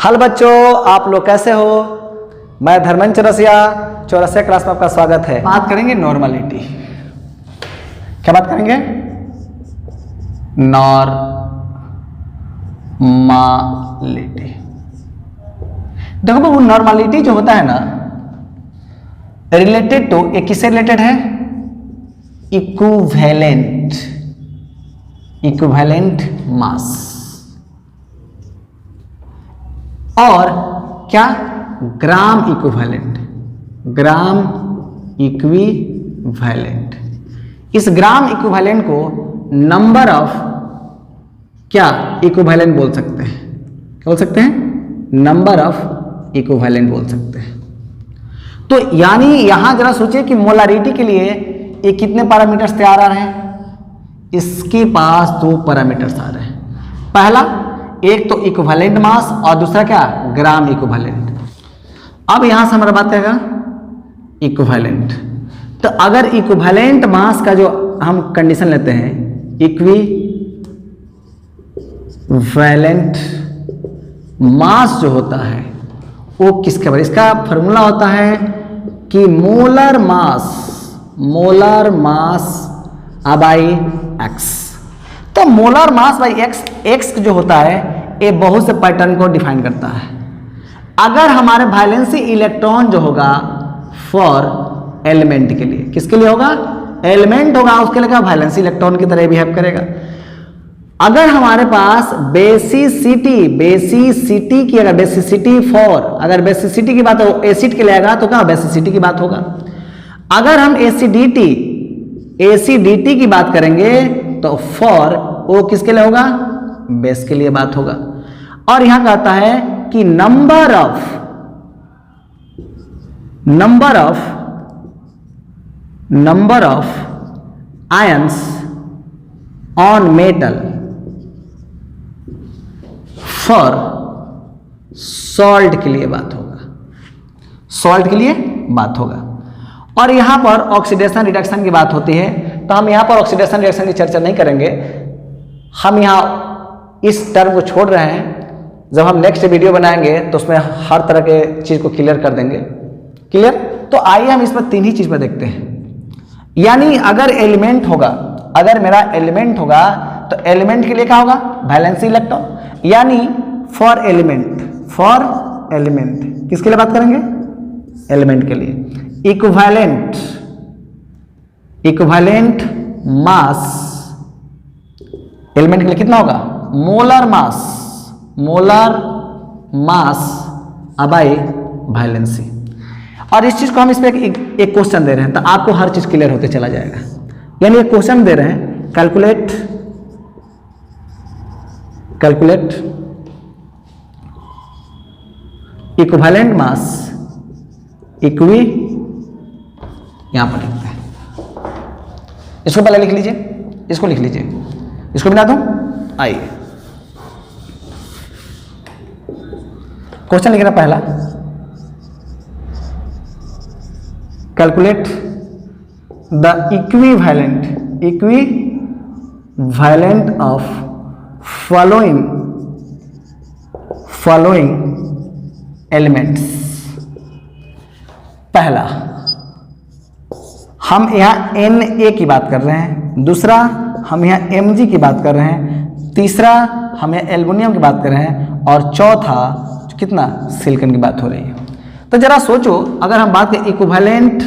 Hello बच्चों, आप लोग कैसे हो? मैं धर्मेंद्र चौरसिया क्लास में आपका स्वागत है। बात करेंगे नॉर्मलिटी। क्या बात करेंगे? नॉर्मलिटी। देखो बाबू, नॉर्मलिटी जो होता है ना, रिलेटेड टू, एक किससे रिलेटेड है? Equivalent mass. और क्या? Gram equivalent. इस ग्राम इक्विवेलेंट को नंबर ऑफ क्या इक्विवेलेंट बोल सकते हैं? क्या बोल सकते हैं? नंबर ऑफ इक्विवेलेंट बोल सकते हैं। तो यानी यहां जरा सोचिए कि मोलारिटी के लिए ये कितने पैरामीटर्स तैयार आ रहे हैं? इसके पास दो पैरामीटर्स आ रहे हैं। पहला, एक तो इक्विवेलेंट मास और दूसरा क्या? Gram equivalent. अब यहां से हमारा बात करेगा इक्विवेलेंट। तो अगर इक्विवेलेंट मास का जो हम कंडीशन लेते हैं, इक्विवेलेंट मास जो होता है वो किसके बराबर? इसका फॉर्मूला होता है कि मोलर मास बाई एक्स। तो मोलर मास बाई एक्स जो होता है ये बहुत से पैटर्न को डिफाइन करता है। अगर हमारे वैलेंसी इलेक्ट्रॉन जो होगा फॉर एलिमेंट के लिए, किसके लिए होगा? एलिमेंट होगा, उसके लिए क्या? वैलेंसी इलेक्ट्रॉन की तरह बिहेव करेगा। अगर हमारे पास बेसिसिटी की, अगर बेसिसिटी की बात हो, एसिड के लिए आएगा तो क्या? बेसिसिटी की बात होगा। अगर हम एसिडिटी की बात करेंगे तो फॉर वो किसके लिए होगा? बेस के लिए बात होगा। और यहां कहता है कि number of ions on metal for salt के लिए बात होगा। और यहां पर ऑक्सीडेशन रिडक्शन की बात होती है, तो हम यहां पर ऑक्सीडेशन रिडक्शन की चर्चा नहीं करेंगे। हम यहां इस टर्म को छोड़ रहे हैं। जब हम नेक्स्ट वीडियो बनाएंगे तो उसमें हर तरह के चीज को क्लियर कर देंगे। क्लियर? तो आइए हम इसमें तीन ही चीज पर देखते हैं। यानी अगर मेरा एलिमेंट होगा तो एलिमेंट के लिए क्या होगा? Valency electron. यानी फॉर एलिमेंट किसके लिए बात करेंगे? एलिमेंट के लिए। इक्विवेलेंट मास एलिमेंट के लिए कितना होगा? Molar mass by valency. और इस चीज को हम इसमें एक क्वेश्चन दे रहे हैं तो आपको हर चीज क्लियर होते चला जाएगा। यानी एक क्वेश्चन दे रहे हैं, कैलकुलेट इक्विवेलेंट मास यहां पर लिखते हैं। इसको पहले लिख लीजिए, इसको मिला दूं। आइए क्वेश्चन लिखना पहला, calculate the equivalent of following elements. पहला, हम यहां Na की बात कर रहे हैं। दूसरा, हम यहां Mg की बात कर रहे हैं। तीसरा, हम यहां एल्युमिनियम की बात कर रहे हैं। और चौथा कितना? सिलिकॉन की बात हो रही है। तो जरा सोचो, अगर हम बात करें इक्विवेलेंट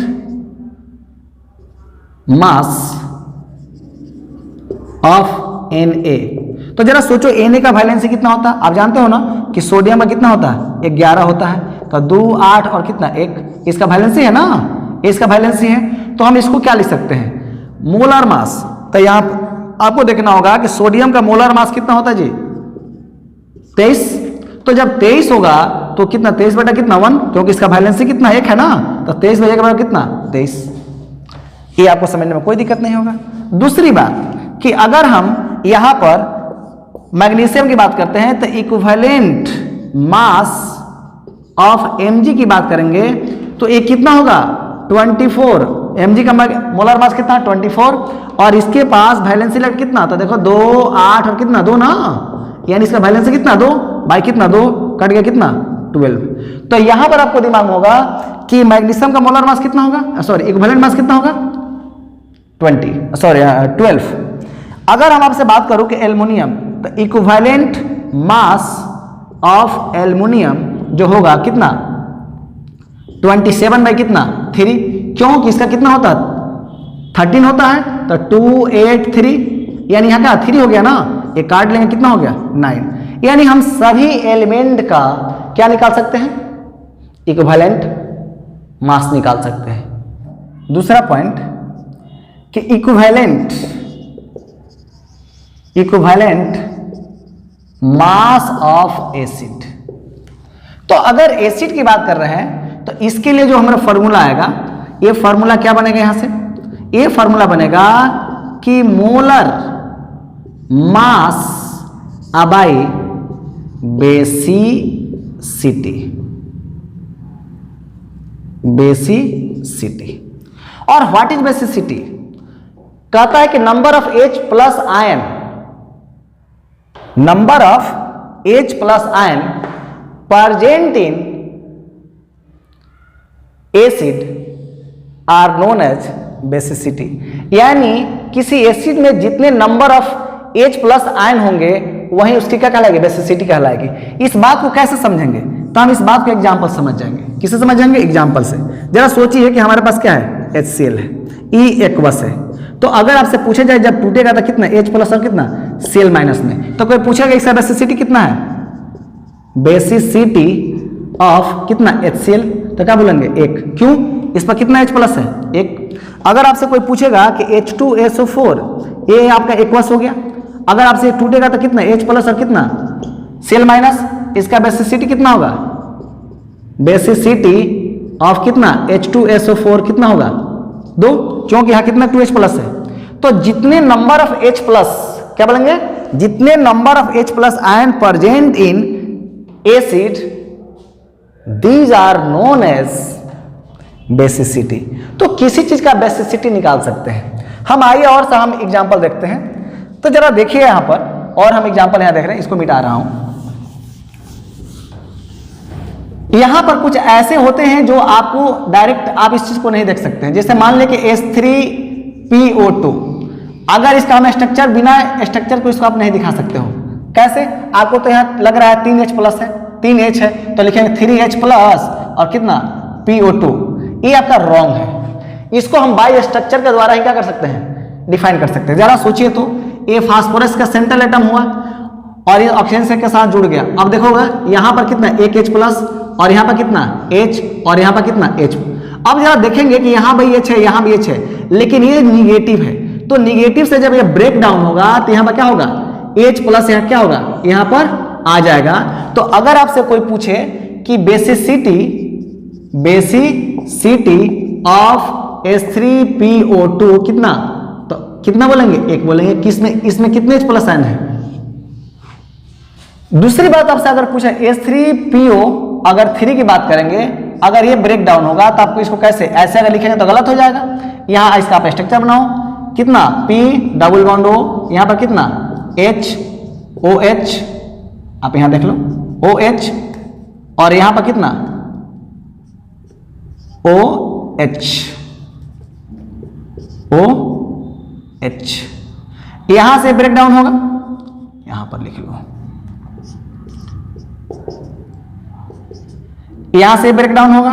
मास ऑफ Na, तो जरा सोचो Na का वैलेंसी कितना होता है? आप जानते हो ना कि सोडियम का कितना होता है? 11 होता है। तो 2, 8 और कितना? 1। इसका वैलेंसी है ना, इसका वैलेंसी है। तो हम इसको क्या लिख सकते हैं? Molar mass. तो यहां आपको देखना होगा कि सोडियम का मोलर मास कितना होता है जी? 23। तो जब 23 होगा तो कितना? 23 बटा कितना? 1, क्योंकि इसका वैलेंसी कितना? 1 है ना। तो 23 बजे के बाद कितना? 23। ये आपको समझने में कोई दिक्कत नहीं होगा। दूसरी बात कि अगर हम यहां पर मैग्नीशियम की बात करते हैं तो इक्विवेलेंट मास ऑफ Mg की बात करेंगे तो ये कितना होगा? 24। Mg का मोलर मास कितना? 24। और इसके पास वैलेंसी इलेक्ट्रॉन कितना? तो देखो 2, 8 और कितना? 2 ना। यानी इसका वैलेंसी कितना 2 बाई कितना 2 कट गया कितना 12। तो यहां पर आपको दिमाग में होगा कि मैग्नीशियम का मोलर मास कितना होगा, सॉरी इक्विवेलेंट मास कितना होगा 12। अगर हम आपसे बात करूं कि एल्युमिनियम, तो इक्विवेलेंट मास ऑफ एल्युमिनियम जो होगा कितना 27 बाई कितना 3, क्योंकि इसका कितना होता है 13 होता है, तो 2 8 3, यानी यहाँ का 3 हो गया ना, ये काट लेंगे कितना हो गया 9, यानी हम सभी एलिमेंट का क्या निकाल सकते हैं इक्विवेलेंट मास निकाल सकते हैं। दूसरा पॉइंट कि इक्विवेलेंट मास ऑफ एसिड। तो अगर एसिड की बात कर रहे हैं तो इसके लिए जो हमारा फॉर्मूला आएगा, ये फॉर्मूला क्या बनेगा यहां से, ये फॉर्मूला बनेगा कि मोलर मास बाई बेसिसिटी। और व्हाट इज बेसिसिटी, कहता है कि number of H plus ion, number of H plus ion present in acid are known as basicity. यानी किसी एसिड में जितने number of H plus ion होंगे वहीं उसकी क्या कहलाएगी बेसिसिटी कहलाएगी। इस बात को कैसे समझेंगे, तो हम इस बात को एग्जांपल समझ जाएंगे। किससे समझ जाएंगे, एग्जांपल से। जरा सोचिए कि हमारे पास क्या है HCl है, E एक्वस है, तो अगर आपसे पूछे जाए जब टूटेगा तो कितना H प्लस और कितना Cl माइनस में, तो कोई पूछेगा इसका बेसिसिटी कितना है, बेसिसिटी ऑफ कितना HCl, तो क्या बोलेंगे 1, क्यों इस पर कितना H प्लस है 1। अगर आपसे कोई पूछेगा कि H2SO4 ये आपका एक्वस हो गया, अगर आपसे टूटेगा तो कितना H प्लस और कितना Cl माइनस, इसका बेसिसिटी कितना होगा, बेसिसिटी ऑफ कितना H2SO4 कितना होगा 2, क्योंकि यहां कितना 2H प्लस है। तो जितने नंबर ऑफ H प्लस, क्या बोलेंगे, जितने number of H plus ion present in acid these are known as basicity. तो किसी चीज का बेसिसिटी निकाल सकते हैं हम। आइए और सा हम एग्जांपल देखते हैं। तो जरा देखिए यहां पर, और हम एग्जांपल यहां देख रहे हैं, इसको मिटा रहा हूं। यहां पर कुछ ऐसे होते हैं जो आपको डायरेक्ट आप इस चीज को नहीं देख सकते हैं। जैसे मान ले कि H3PO2, अगर इसका हम स्ट्रक्चर, बिना स्ट्रक्चर को इसको आप नहीं दिखा सकते हो। कैसे, आपको तो यहां लग रहा है 3H प्लस है, 3H है, तो लिखेंगे 3H प्लस और कितना PO2, ये आपका रॉन्ग है। इसको हम बाय स्ट्रक्चर के द्वारा ही क्या कर सकते हैं, डिफाइन कर सकते हैं। जरा सोचिए तो, ये फास्फोरस का सेंट्रल एटम हुआ और ये ऑक्सीजन के साथ जुड़ गया। अब देखोगे यहां पर कितना एक H प्लस और यहां पर कितना H और यहां पर कितना H। अब जरा देखेंगे कि यहां भी H है, यहां भी H है, लेकिन ये निगेटिव है। तो निगेटिव से जब ये ब्रेक डाउन होगा तो यहां पर क्या होगा, H प्लस यहां क्या होगा, यहां पर आ जाएगा। तो अगर आपसे कोई पूछे कि बेसिसिटी ऑफ H3PO2 कितना, तो कितना बोलेंगे 1 बोलेंगे। किसमें, इसमें कितने H प्लस आयन है। दूसरी बात आपसे अगर पूछा H3PO, अगर 3 की बात करेंगे, अगर ये ब्रेक डाउन होगा तो आपको इसको कैसे, ऐसे अगर लिखेंगे तो गलत हो जाएगा। यहां इसका आप स्ट्रक्चर बनाओ, कितना P डबल बॉन्ड O, यहां पर कितना HOH, आप यहां देख लो OH, और यहां पर कितना OH, यहां से ब्रेक डाउन होगा, यहां पर लिख लो, यहां से ब्रेक डाउन होगा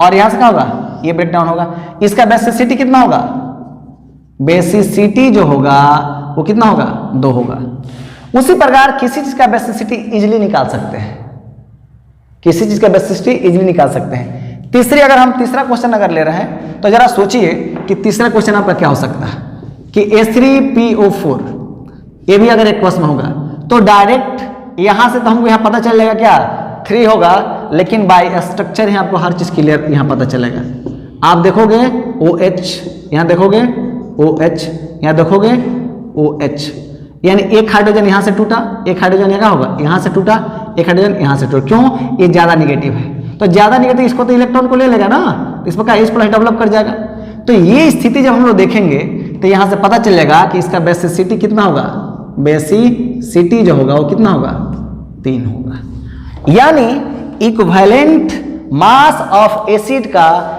और यहां से क्या होगा, ये ब्रेक डाउन होगा। इसका बेसिसिटी कितना होगा, बेसिसिटी जो होगा वो कितना होगा 2 होगा। उसी प्रकार किसी चीज का बेसिसिटी इजीली निकाल सकते हैं, किसी चीज का बेसिसिटी इजीली निकाल सकते हैं। तीसरी, अगर हम तीसरा क्वेश्चन अगर ले रहे हैं तो जरा सोचिए कि तीसरा क्वेश्चन आपका क्या हो सकता है कि H3PO4 ये भी अगर एक क्वेश्चन होगा तो डायरेक्ट यहां से तो हमको यहां पता चल जाएगा क्या 3 होगा, लेकिन बाय स्ट्रक्चर ही आपको हर चीज क्लियर यहां पता चलेगा। आप देखोगे OH, यहां देखोगे OH, यहां देखोगे OH, यानी एक हाइड्रोजन यहां से टूटा, एक हाइड्रोजन यहां होगा, यहां से टूटा, एक हाइड्रोजन यहां से टूटा। क्यों, ये ज्यादा निगेटिव है, तो ज्यादा निगेटिव इसको तो इलेक्ट्रॉन को ले लेगा ना, इस पर H प्लस डेवलप कर जाएगा। तो ये स्थिति जब हम लोग देखेंगे तो यहां से पता चलेगा कि इसका बेसिसिटी कितना होगा, बेसिसिटी Ct जो होगा वो कितना होगा 3 होगा। यानी इक्विवेलेंट मास ऑफ एसिड का,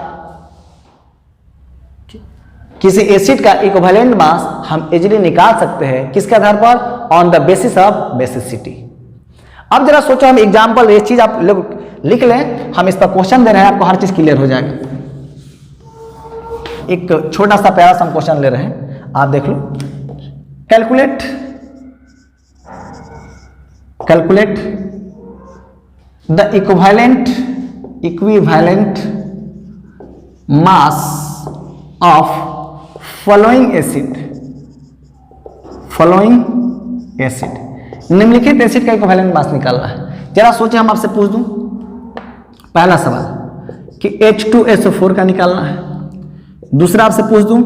किसी एसिड का इक्विवेलेंट मास हम इजीली निकाल सकते हैं किसके आधार पर, on the basis of basicity. अब जरा सोचो, हम एग्जांपल, ये चीज आप लोग लिख लें, हम इस पर क्वेश्चन दे रहे हैं, आपको हर चीज क्लियर हो जाएगा। एक छोटा सा प्यारा सा हम क्वेश्चन ले रहे हैं, आप देख लो। Calculate the equivalent mass of following acid. निम्नलिखित एसिड का इक्विवेलेंट मास निकालना है। जरा सोचे, हम आपसे पूछ दूं पहला सवाल कि H2SO4 का निकालना है, दूसरा आपसे पूछ दूं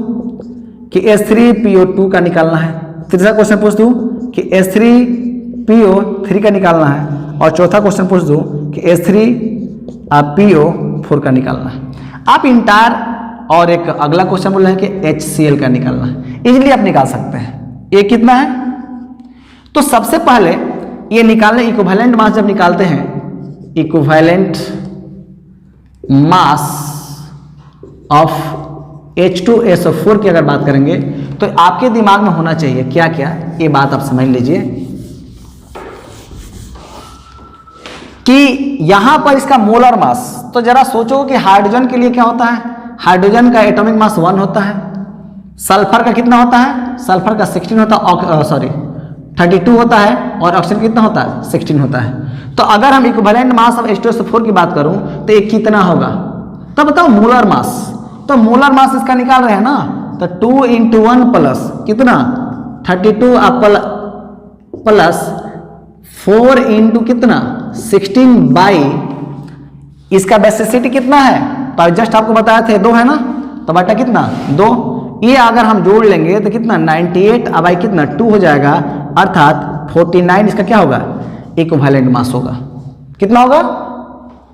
कि H3PO2 का निकालना है, तीसरा क्वेश्चन पूछ दूं कि H3PO3 का निकालना है, और चौथा क्वेश्चन पूछ दूं कि H3PO4 का निकालना है। आप इंटायर, और एक अगला क्वेश्चन बोल रहे हैं कि HCl का निकालना है। इजीली आप निकाल सकते हैं। ये कितना है, तो सबसे पहले ये निकालने, इक्विवेलेंट मास जब निकालते हैं, इक्विवेलेंट मास ऑफ H2SO4 की अगर बात करेंगे तो आपके दिमाग में होना चाहिए क्या क्या, ये बात आप समझ लीजिए कि यहां पर इसका मोलर मास, तो जरा सोचो कि हाइड्रोजन के लिए क्या होता है, हाइड्रोजन का एटॉमिक मास 1 होता है, सल्फर का कितना होता है, सल्फर का 16 होता है, 32 होता है, और ऑक्सीजन कितना होता है 16 होता है। तो अगर हम इक्विवेलेंट मास ऑफ H2SO4 की बात करूं तो ये कितना होगा, तो बताओ मोलर मास, तो मोलर मास इसका निकाल रहे हैं ना, तो 2 × 1 प्लस कितना 32 प्लस 4 × कितना 16 बाई, इसका बेसिसिटी कितना है, तो जस्ट आपको बताया थे 2 है ना, तो बटा कितना 2, ये अगर हम जोड़ लेंगे तो कितना 98 अब कितना 2 हो जाएगा, अर्थात 49 इसका क्या होगा इक्विवेलेंट मास होगा। कितना होगा,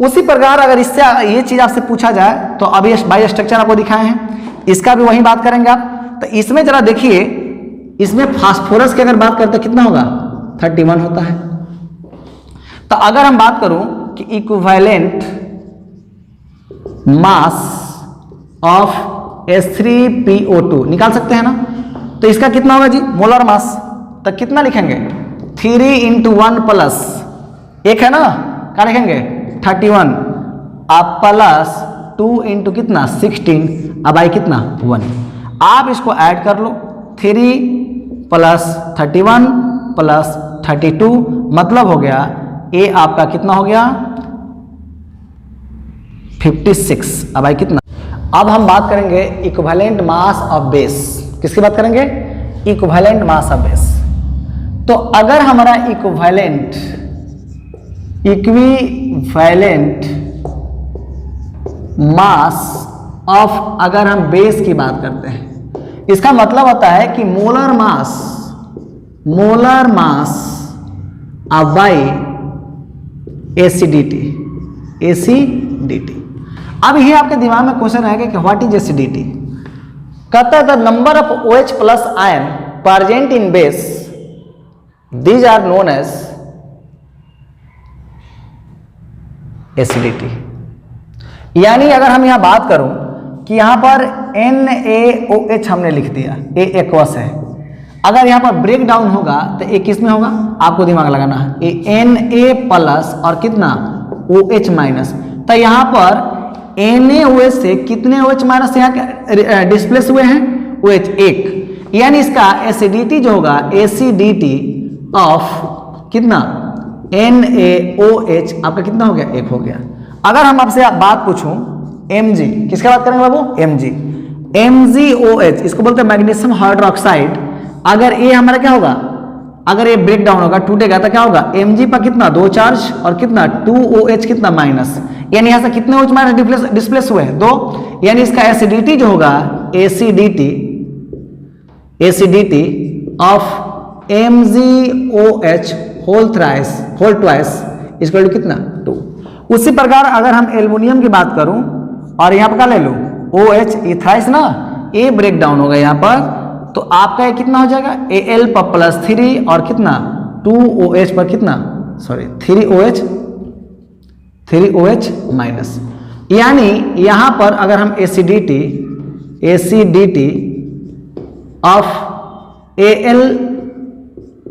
उसी प्रकार अगर इससे ये चीज आपसे पूछा जाए तो अभी बाई स्ट्रक्चर आपको दिखाए हैं, इसका भी वही बात करेंगे आप। तो इसमें जरा देखिए, इसमें फास्फोरस की अगर बात करते कितना होगा 31 होता है। तो अगर हम बात करूं कि इक्विवेलेंट मास ऑफ H3PO2 निकाल सकते हैं ना, तो इसका कितना होगा जी मोलर मास, तो कितना लिखेंगे 3 × 1 प्लस 1 है ना, क्या लिखेंगे 31 आप प्लस 2 × कितना 16 अब आई कितना 1, आप इसको ऐड कर लो 3 प्लस 31 प्लस 32 मतलब हो गया ये आपका कितना हो गया 56। अब आई कितना, अब हम बात करेंगे इक्विवेलेंट मास ऑफ बेस, किसकी बात करेंगे इक्विवेलेंट मास ऑफ बेस। तो अगर हमारा इक्विवेलेंट मास ऑफ, अगर हम बेस की बात करते हैं, इसका मतलब होता है कि molar mass of by acidity. अब ये आपके दिमाग में क्वेश्चन आएगा कि व्हाट इज एसिडिटी, कहता है the number of OH plus ion present in base, these are known as acidity. यानी अगर हम यहां बात करूं कि यहां पर NaOH हमने लिख दिया, ये एक्वस है, अगर यहां पर ब्रेक डाउन होगा तो ये किस में होगा, आपको दिमाग लगाना है, ये Na प्लस और कितना OH माइनस, तो यहां पर NaOH से कितने OH माइनस यहाँ डिस्प्लेस हुए हैं OH 1, यानी इसका एसिडिटी जो होगा एसिडिटी ऑफ कितना NaOH आपका कितना हो गया 1 हो गया। अगर हम आपसे बात पूछूं Mg, किसका बात करेंगे बाबू MgOH, इसको बोलते हैं मैग्नीशियम हाइड्रोक्साइड। अगर ये हमारा क्या होगा, अगर ये ब्रेक डाउन होगा टूटेगा तो क्या होगा Mg पर कितना 2 चार्ज और कितना 2OH कितना माइनस, यानी यहां से कितने OH माइनस डिस्प्लेस हुए 2, यानी इसका एसिडिटी जो होगा acidity of MgOH whole twice equal to कितना 2। उसी प्रकार अगर हम एल्युमिनियम की बात करूं और यहां पर क्या ले लो OH इथाइस ना, ए ब्रेक डाउन होगा यहां पर, तो आपका ये कितना हो जाएगा Al पर +3 और कितना 2OH पर कितना, सॉरी 3OH माइनस। यानी यहां पर अगर हम एसिडिटी ऑफ Al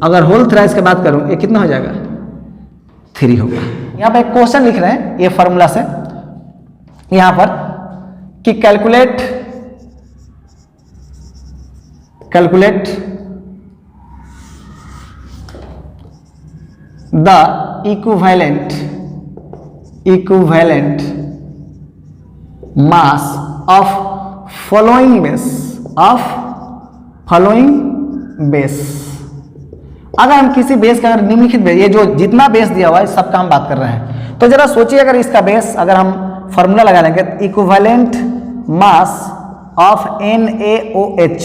अगर होल थ्राइस की बात करूं, ये कितना हो जाएगा, 3 होगा। यहां पर एक क्वेश्चन लिख रहे हैं ये फॉर्मूला से यहां पर कि calculate the equivalent mass of following base. अगर हम किसी बेस का, अगर निम्नलिखित बेस, ये जो जितना बेस दिया हुआ है सबका हम बात कर रहे हैं, तो जरा सोचिए अगर इसका बेस अगर हम फॉर्मूला लगा लेंगे, इक्विवेलेंट मास ऑफ NaOH,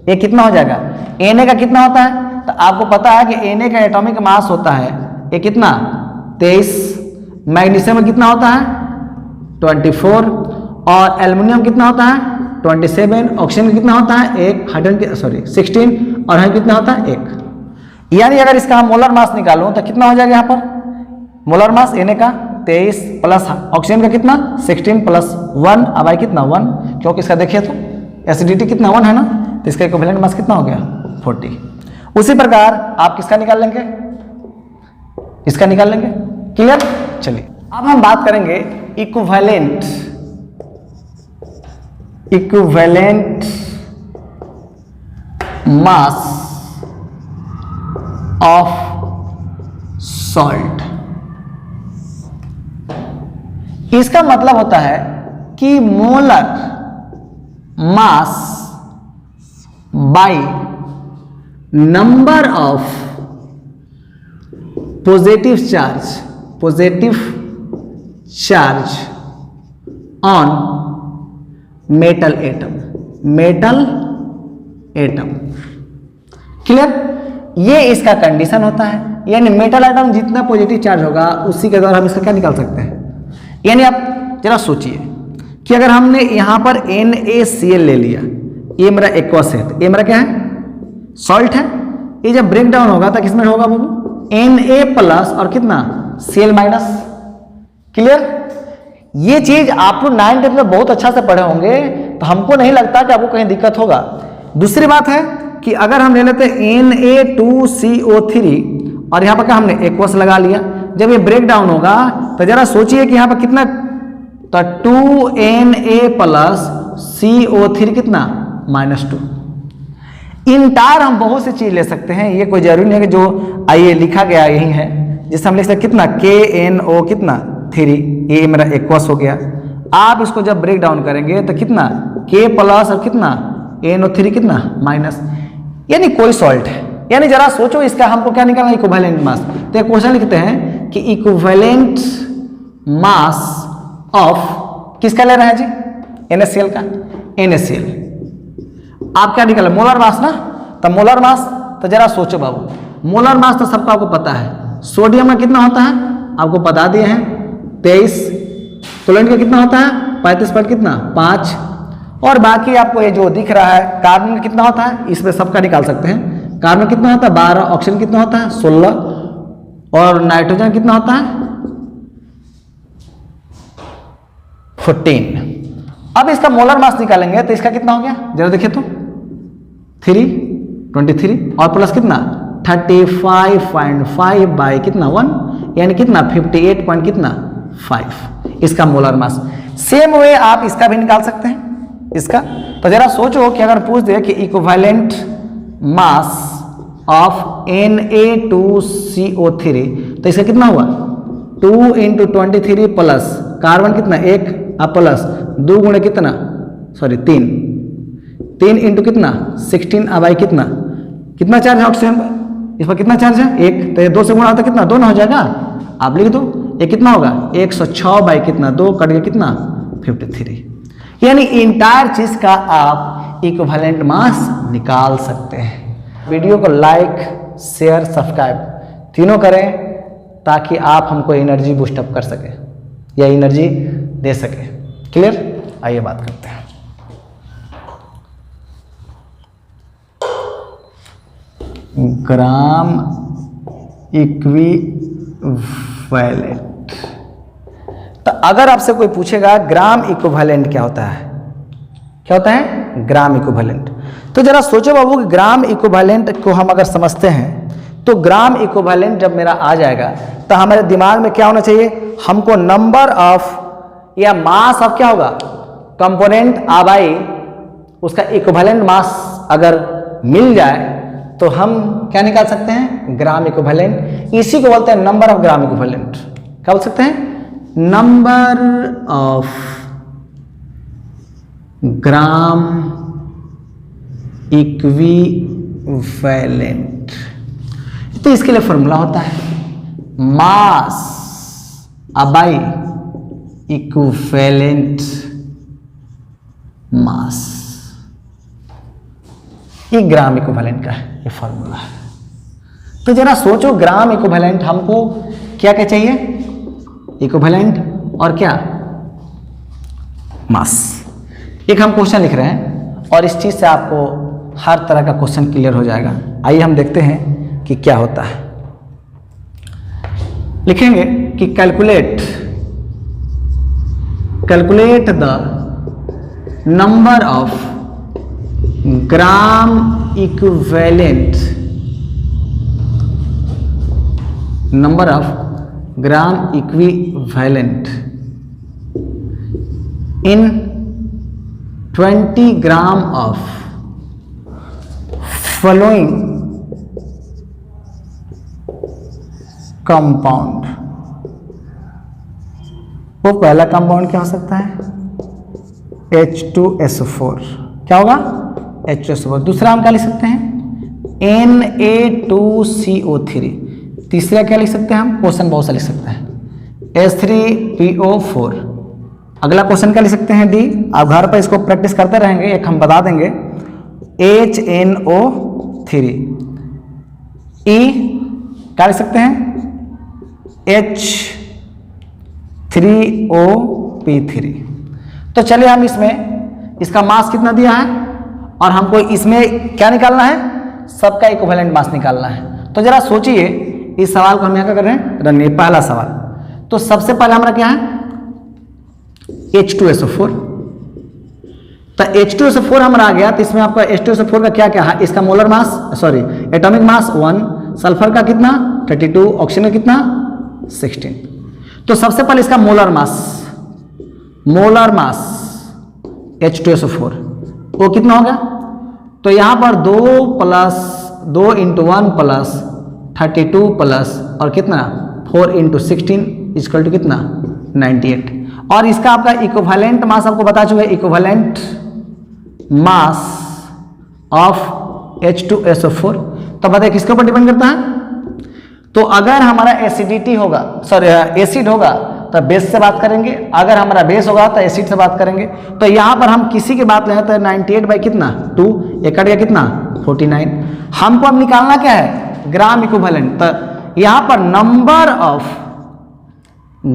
ये कितना हो जाएगा, Na का कितना होता है, तो आपको पता है कि Na का एटॉमिक मास होता है ये कितना 23, मैग्नीशियम में कितना होता है 24, और एल्युमिनियम कितना होता है 27, ऑक्सीजन कितना होता है 1, हाइड्रोजन 16, और हाइड्रोजन कितना होता है 1। यानी अगर इसका हम मोलर मास निकालूं तो कितना हो जाएगा यहाँ पर, मोलर मास Na का 23 प्लस ऑक्सीजन का कितना 16 प्लस 1, अब आई कितना 1, क्योंकि इसका देखिए तो एसिडिटी कितना 1 है ना, तो इसका इक्विवेलेंट मास कितना हो गया 40। उसी प्रकार आप किसका निकाल लेंगे, इसका निकाल लेंगे। क्लियर। चलिए अब हम बात करेंगे इक्विवेलेंट मास ऑफ सॉल्ट। इसका मतलब होता है कि molar mass by number of positive charge on metal atom. Clear. ये इसका कंडीशन होता है, यानी मेटल एटम जितना पॉजिटिव चार्ज होगा उसी के द्वारा हम इसका क्या निकाल सकते हैं। यानी आप जरा सोचिए कि अगर हमने यहां पर NaCl ले लिया, ये मेरा एक्वस है, तो ये मेरा क्या है सॉल्ट है, ये जब ब्रेक डाउन होगा तो किसमें होगा बाबू Na प्लस और कितना Cl माइनस। क्लियर। ये चीज आप लोग 9th 10th में बहुत अच्छा से पढ़े होंगे, तो हमको नहीं लगता कि आपको कहीं दिक्कत होगा। दूसरी बात है कि अगर हम ले लेते Na2CO3 और यहाँ पर क्या हमने एक्वस लगा लिया, जब ये ब्रेक डाउन होगा तो जरा सोचिए कि यहाँ पर कितना, तो 2Na प्लस CO3 कितना -2। इंटायर हम बहुत सी चीज ले सकते हैं, ये कोई जरूरी नहीं है कि जो आइए लिखा गया यही है, जिससे हम लिख सकते कितना KNO कितना 3, ये मेरा एक्वस हो गया। आप इसको जब ब्रेक डाउन करेंगे तो कितना K प्लस और कितना NO3 कितना माइनस, यानी कोई सॉल्ट है। यानी जरा सोचो इसका हमको क्या निकालना, इक्विवेलेंट मास। तो एक क्वेश्चन लिखते हैं कि इक्विवेलेंट मास ऑफ किसका ले रहे हैं जी, NaCl का, NaCl। आप क्या निकाले मोलर मास ना, तो मोलर मास, तो जरा सोचो बाबू मोलर मास तो सबको आपको पता है, सोडियम का कितना होता है आपको बता दिए हैं 23, क्लोरीन का कितना होता है 35 पर कितना 5, और बाकी आपको ये जो दिख रहा है कार्बन का कितना होता है, इसमें सबका निकाल सकते हैं। कार्बन कितना होता है 12, ऑक्सीजन कितना होता है 16, और नाइट्रोजन कितना होता है 14। अब इसका मोलर मास निकालेंगे तो इसका कितना हो गया जरा देखिए तो 23 और प्लस कितना 35.5 बाई कितना 1, यानी कितना 58 पॉइंट कितना 5, इसका मोलर मास। सेम वे आप इसका भी निकाल सकते हैं इसका। तो जरा सोचो कि अगर पूछ दे कि इक्विवेलेंट मास ऑफ Na2CO3, तो इसका कितना हुआ 2 × 23 प्लस कार्बन कितना 1 प्लस 2 गुणे कितना 3 इंटू कितना 16 अब आई कितना चार्ज है ऑक्सीजन पर, इस पर कितना चार्ज है 1, तो ये 2 से गुणा होता कितना 2 ना हो जाएगा, आप लिख दो ये कितना होगा 106 बाई कितना 2 कट गया कितना 53। यानी इंटायर चीज का आप इक्विवेलेंट मास निकाल सकते हैं। वीडियो को लाइक शेयर सब्सक्राइब तीनों करें ताकि आप हमको एनर्जी बूस्टअप कर सके या एनर्जी दे सके। क्लियर। आइए बात करते हैं। Gram equivalent. तो अगर आपसे कोई पूछेगा ग्राम इक्विवेलेंट क्या होता है, क्या होता है ग्राम इक्विवेलेंट, तो जरा सोचो बाबू कि ग्राम इक्विवेलेंट को हम अगर समझते हैं तो ग्राम इक्विवेलेंट जब मेरा आ जाएगा तो हमारे दिमाग में क्या होना चाहिए, हमको नंबर ऑफ या मास ऑफ क्या होगा कंपोनेंट आबाई उसका इक्विवेलेंट मास अगर मिल जाए तो हम क्या निकाल सकते हैं ग्राम इक्विवेलेंट। इसी को बोलते हैं नंबर ऑफ ग्राम इक्विवेलेंट। क्या बोल सकते हैं नंबर ऑफ ग्राम इक्विवेलेंट। तो इसके लिए फॉर्मूला होता है मास बाई इक्विवेलेंट मास। ये ग्राम इक्विवेलेंट का है ये फॉर्मूला है। तो जरा सोचो ग्राम इक्विवेलेंट हमको क्या क्या चाहिए, इक्विवेलेंट और क्या मास। एक हम क्वेश्चन लिख रहे हैं और इस चीज से आपको हर तरह का क्वेश्चन क्लियर हो जाएगा। आइए हम देखते हैं कि क्या होता है। लिखेंगे कि calculate the number of gram equivalent, number of gram equivalent in 20 gram of following compound. वो पहला कंपाउंड क्या हो सकता है H2SO4। क्या होगा H2SO4। दूसरा हम क्या लिख सकते हैं Na2CO3। तीसरा क्या लिख सकते हैं हम, क्वेश्चन बहुत सा लिख सकते हैं H3PO4। अगला क्वेश्चन क्या लिख सकते हैं डी। आप घर पर इसको प्रैक्टिस करते रहेंगे, एक हम बता देंगे HNO3। ई क्या लिख सकते हैं H3OP3। तो चलिए हम इसमें इसका मास कितना दिया है और हमको इसमें क्या निकालना है, सबका इक्विवेलेंट मास निकालना है। तो जरा सोचिए इस सवाल को हम यहाँ क्या कर रहे हैं रन। पहला सवाल तो सबसे पहले हमारा क्या है H2SO4। तो H2SO4 हमारा आ गया। तो इसमें आपका H2SO4 का क्या क्या है, इसका molar mass sorry atomic mass 1, sulphur का कितना 32, ऑक्सीजन का कितना 16। तो सबसे पहले इसका मोलर मास H2SO4 वो कितना होगा, तो यहां पर 2 × 1 प्लस 32 प्लस और कितना 4 × 16 इक्वल टू कितना 98। और इसका आपका इक्विवेलेंट मास आपको बता चुके, इक्विवेलेंट मास ऑफ H2SO4। तो बताइए किसके ऊपर डिपेंड करता है। तो अगर हमारा एसिडिटी होगा सॉरी एसिड होगा तो बेस से बात करेंगे, अगर हमारा बेस होगा तो एसिड से बात करेंगे। तो यहाँ पर हम किसी की बात लें तो 98 बाई कितना 2, एक कट गया कितना 49। हमको अब निकालना क्या है ग्राम इक्विवेलेंट। तो यहाँ पर नंबर ऑफ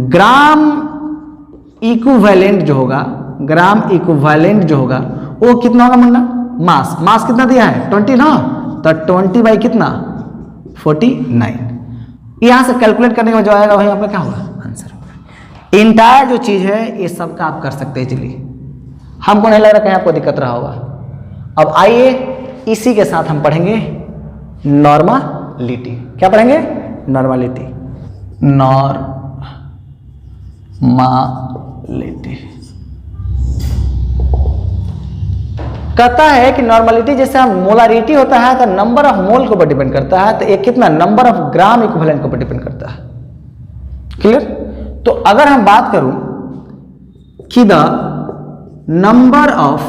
ग्राम इक्विवेलेंट जो होगा, ग्राम इक्विवेलेंट जो होगा वो कितना होगा मुन्ना, मास कितना दिया है 20 ना, तो 20 बाई कितना 49। यहां से कैलकुलेट करने में जो आएगा वही आपका क्या होगा आंसर होगा। इंटायर जो चीज है ये सब का आप कर सकते हैं। चलिए हमको नहीं लग रहा कहीं आपको दिक्कत रहा होगा। अब आइए इसी के साथ हम पढ़ेंगे नॉर्मलिटी। क्या पढ़ेंगे नॉर्मलिटी। कहता है कि नॉर्मलिटी जैसे हम मोलारिटी होता है तो नंबर ऑफ मोल के ऊपर डिपेंड करता है, तो एक कितना नंबर ऑफ ग्राम इक्विवेलेंट के ऊपर डिपेंड करता है। क्लियर। तो अगर हम बात करूं कि the number of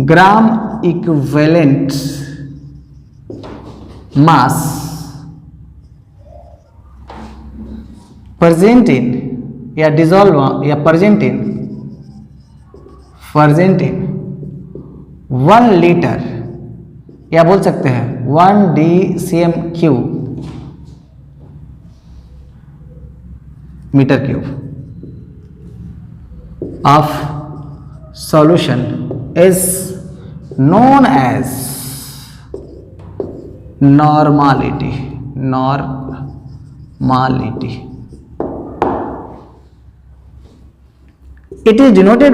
gram equivalent mass present in या dissolve या present in 1 लीटर या बोल सकते हैं 1 DCM³ metre cube. of solution is known as normality. It is denoted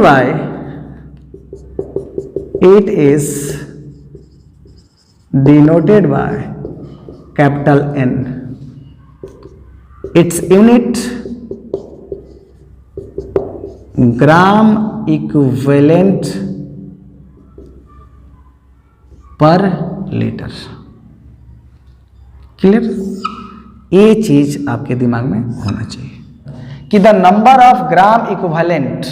by capital N. Its unit gram equivalent per litre. Clear? ये चीज आपके दिमाग में होना चाहिए कि the number of gram equivalent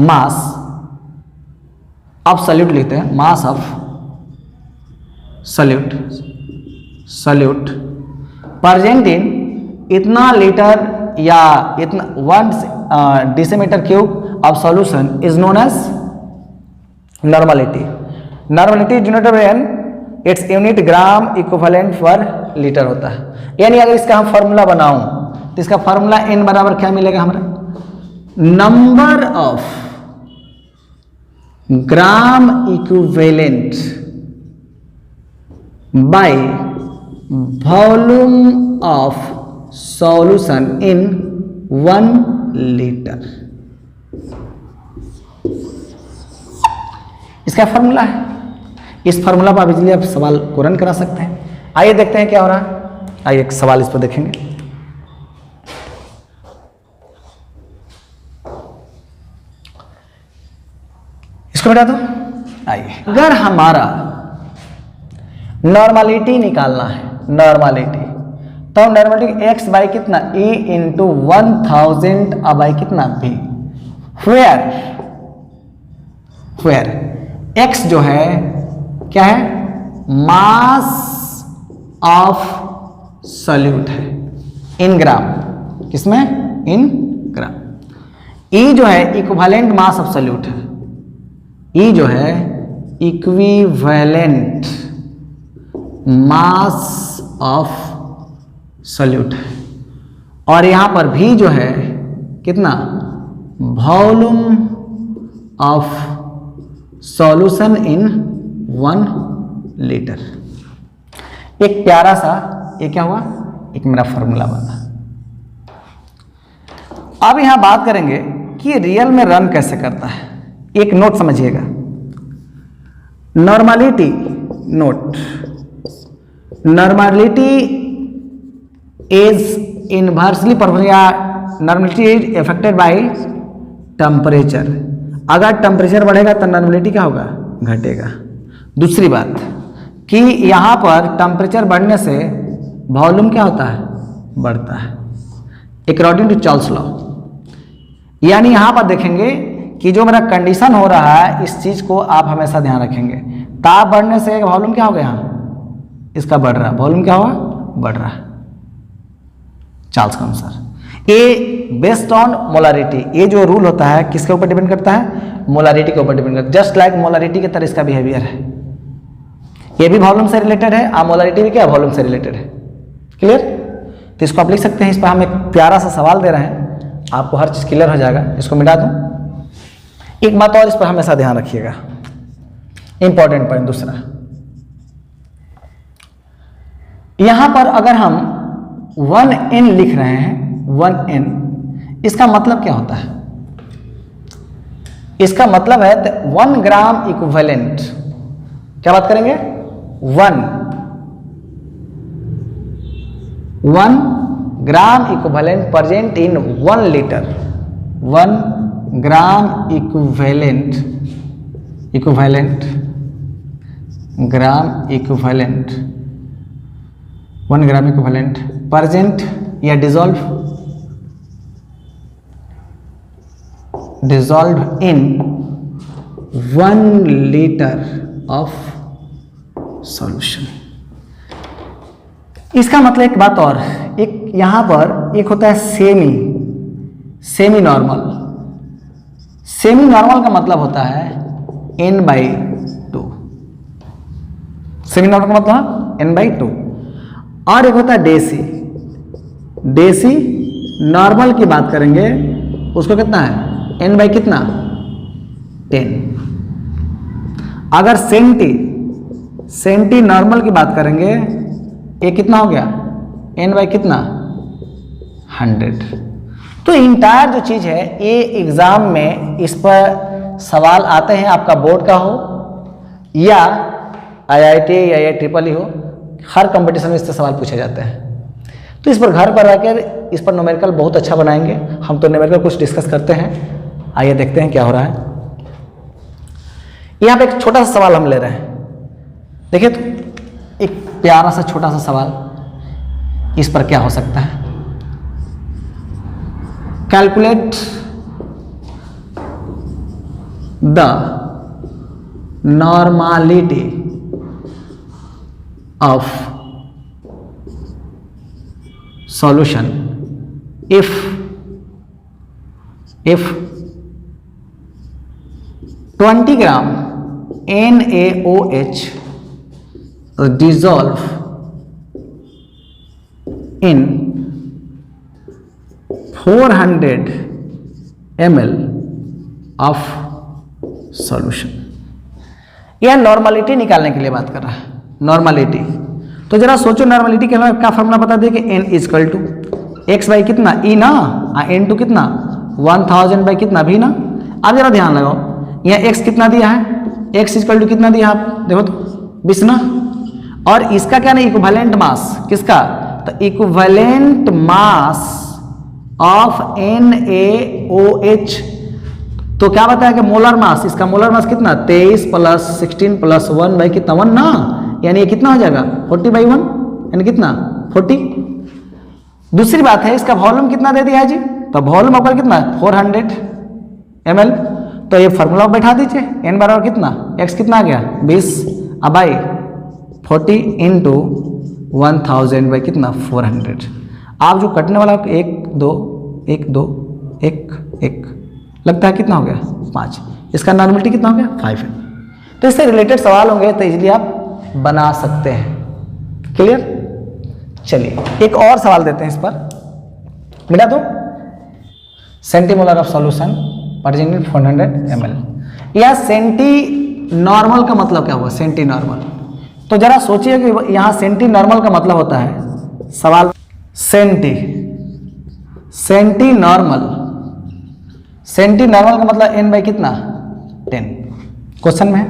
mass of solute लिखते हैं, mass of solute present in इतना लीटर या इतना 1 decimetre cube of solution is known as normality. Normality denoted by N, its unit gram equivalent per litre होता है। यानी अगर इसका हम फॉर्मूला बनाऊं तो इसका फॉर्मूला n बराबर क्या मिलेगा हमारा, number of gram equivalent by volume of solution in 1 litre. इसका फॉर्मूला है। इस फॉर्मूला पर बिजली आप सवाल को रन करा सकते हैं। आइए देखते हैं क्या हो रहा है। आइए एक सवाल इस पर देखेंगे। इसको मिटा दो। आइए, अगर हमारा नॉर्मलिटी निकालना है, नॉर्मलिटी, तो नॉर्मलिटी x बाई कितना e इंटू 1000 बाई कितना b, वेयर x जो है क्या है, मास ऑफ सॉल्यूट है इन ग्राम, किसमें, इन ग्राम। e जो है इक्विवेलेंट मास ऑफ सॉल्यूट है, e जो है इक्विवेलेंट मास ऑफ सॉल्यूट है, और यहां पर v जो है कितना, volume of solution in 1 litre. एक प्यारा सा ये क्या हुआ, एक मेरा फॉर्मूला बना। अब यहां बात करेंगे कि रियल में रन कैसे करता है। एक नोट समझिएगा, normality note, normality is inversely proportional, normality is affected by temperature. अगर टेम्परेचर बढ़ेगा तो नॉर्मलिटी क्या होगा, घटेगा। दूसरी बात कि यहां पर टेम्परेचर बढ़ने से वॉल्यूम क्या होता है, बढ़ता है, अकॉर्डिंग टू चार्ल्स लॉ। यानी यहां पर देखेंगे कि जो मेरा कंडीशन हो रहा है, इस चीज को आप हमेशा ध्यान रखेंगे। ताप बढ़ने से वॉल्यूम क्या हो गया, इसका बढ़ रहा है, वॉल्यूम क्या हुआ, बढ़ रहा है चार्ल्स के अनुसार। ये बेस्ड ऑन मोलारिटी, ये जो रूल होता है किसके ऊपर डिपेंड करता है, मोलारिटी के ऊपर डिपेंड करता है। जस्ट लाइक मोलारिटी के तरह इसका बिहेवियर है, ये भी वॉल्यूम से रिलेटेड है और मोलारिटी भी क्या वॉल्यूम से रिलेटेड है। क्लियर? तो इसको आप लिख सकते हैं। इस पर हम एक प्यारा सा सवाल दे रहे हैं, आपको हर चीज क्लियर हो जाएगा। इसको मिटा दूं। एक बात और इस पर हमेशा ध्यान रखिएगा, इंपॉर्टेंट पॉइंट दूसरा, यहां पर अगर हम 1n लिख रहे हैं, 1n, इसका मतलब क्या होता है, इसका मतलब है 1 ग्राम इक्विवेलेंट, क्या बात करेंगे, 1 gram equivalent present in 1 litre, 1 gram equivalent gram equivalent 1 gram equivalent present या dissolve in 1 litre of solution. इसका मतलब एक बात और, एक यहां पर एक होता है सेमी नॉर्मल। सेमी नॉर्मल का मतलब होता है n/2, सेमी नॉर्मल का मतलब n/2। और एक होता है डेसी नॉर्मल की बात करेंगे, उसको कितना है, n बाई कितना 10। अगर सेंटी नॉर्मल की बात करेंगे, ये कितना हो गया n बाई कितना 100। तो इंटायर जो चीज़ है ये एग्जाम में इस पर सवाल आते हैं, आपका बोर्ड का हो या IIT या IIEEE हो, हर कंपटीशन में इससे सवाल पूछे जाते हैं। तो इस पर घर पर आकर इस पर न्यूमेरिकल बहुत अच्छा बनाएंगे। हम तो न्यूमेरिकल कुछ डिस्कस करते हैं, आइए देखते हैं क्या हो रहा है। यहाँ पे एक छोटा सा सवाल हम ले रहे हैं, देखिए तो एक प्यारा सा छोटा सा सवाल, इस पर क्या हो सकता है। Calculate the normality of solution if 20 gram NaOH dissolve in 400 ml of solution। यह नॉर्मलिटी निकालने के लिए बात कर रहा है, नॉर्मलिटी। तो जरा सोचो नॉर्मलिटी के लिए क्या फॉर्मूला बता दिए कि n equal to x by कितना e ना, n टू कितना 1000 बाई कितना भी ना। अब जरा ध्यान लगाओ, यहाँ x कितना दिया है, x इजकल टू कितना दिया आप देखो तो 20 ना, और इसका क्या नहीं इक्विवेलेंट मास किसका, तो इक्विवेलेंट मास ऑफ NaOH। तो क्या बताया कि मोलर मास, इसका मोलर मास कितना 23 प्लस 16 प्लस 1 बाई कितना 1 ना, यानी ये कितना हो जाएगा 40 बाई 1, यानी कितना 40। दूसरी बात है इसका वॉल्यूम कितना दे दिया है जी, तो वॉल्यूम ऊपर कितना 400 ml। तो ये फॉर्मूला बैठा दीजिए, n बराबर कितना x कितना आ गया 20 अब बाई 40 इंटू 1000 बाई कितना 400। आप जो कटने वाला 1 2 1 2 1 1 लगता है कितना हो गया 5, इसका नॉर्मलिटी कितना हो गया 5 है। तो इससे रिलेटेड सवाल होंगे तो इजीली आप बना सकते हैं। क्लियर, चलिए एक और सवाल देते हैं इस पर, मिला तो centimolar of solution present 400 ml। या सेंटी नॉर्मल का मतलब क्या हुआ, सेंटी नॉर्मल। तो जरा सोचिए कि यहाँ सेंटी नॉर्मल का मतलब होता है, सवाल सेंटी नॉर्मल का मतलब n बाई कितना 10 क्वेश्चन में है।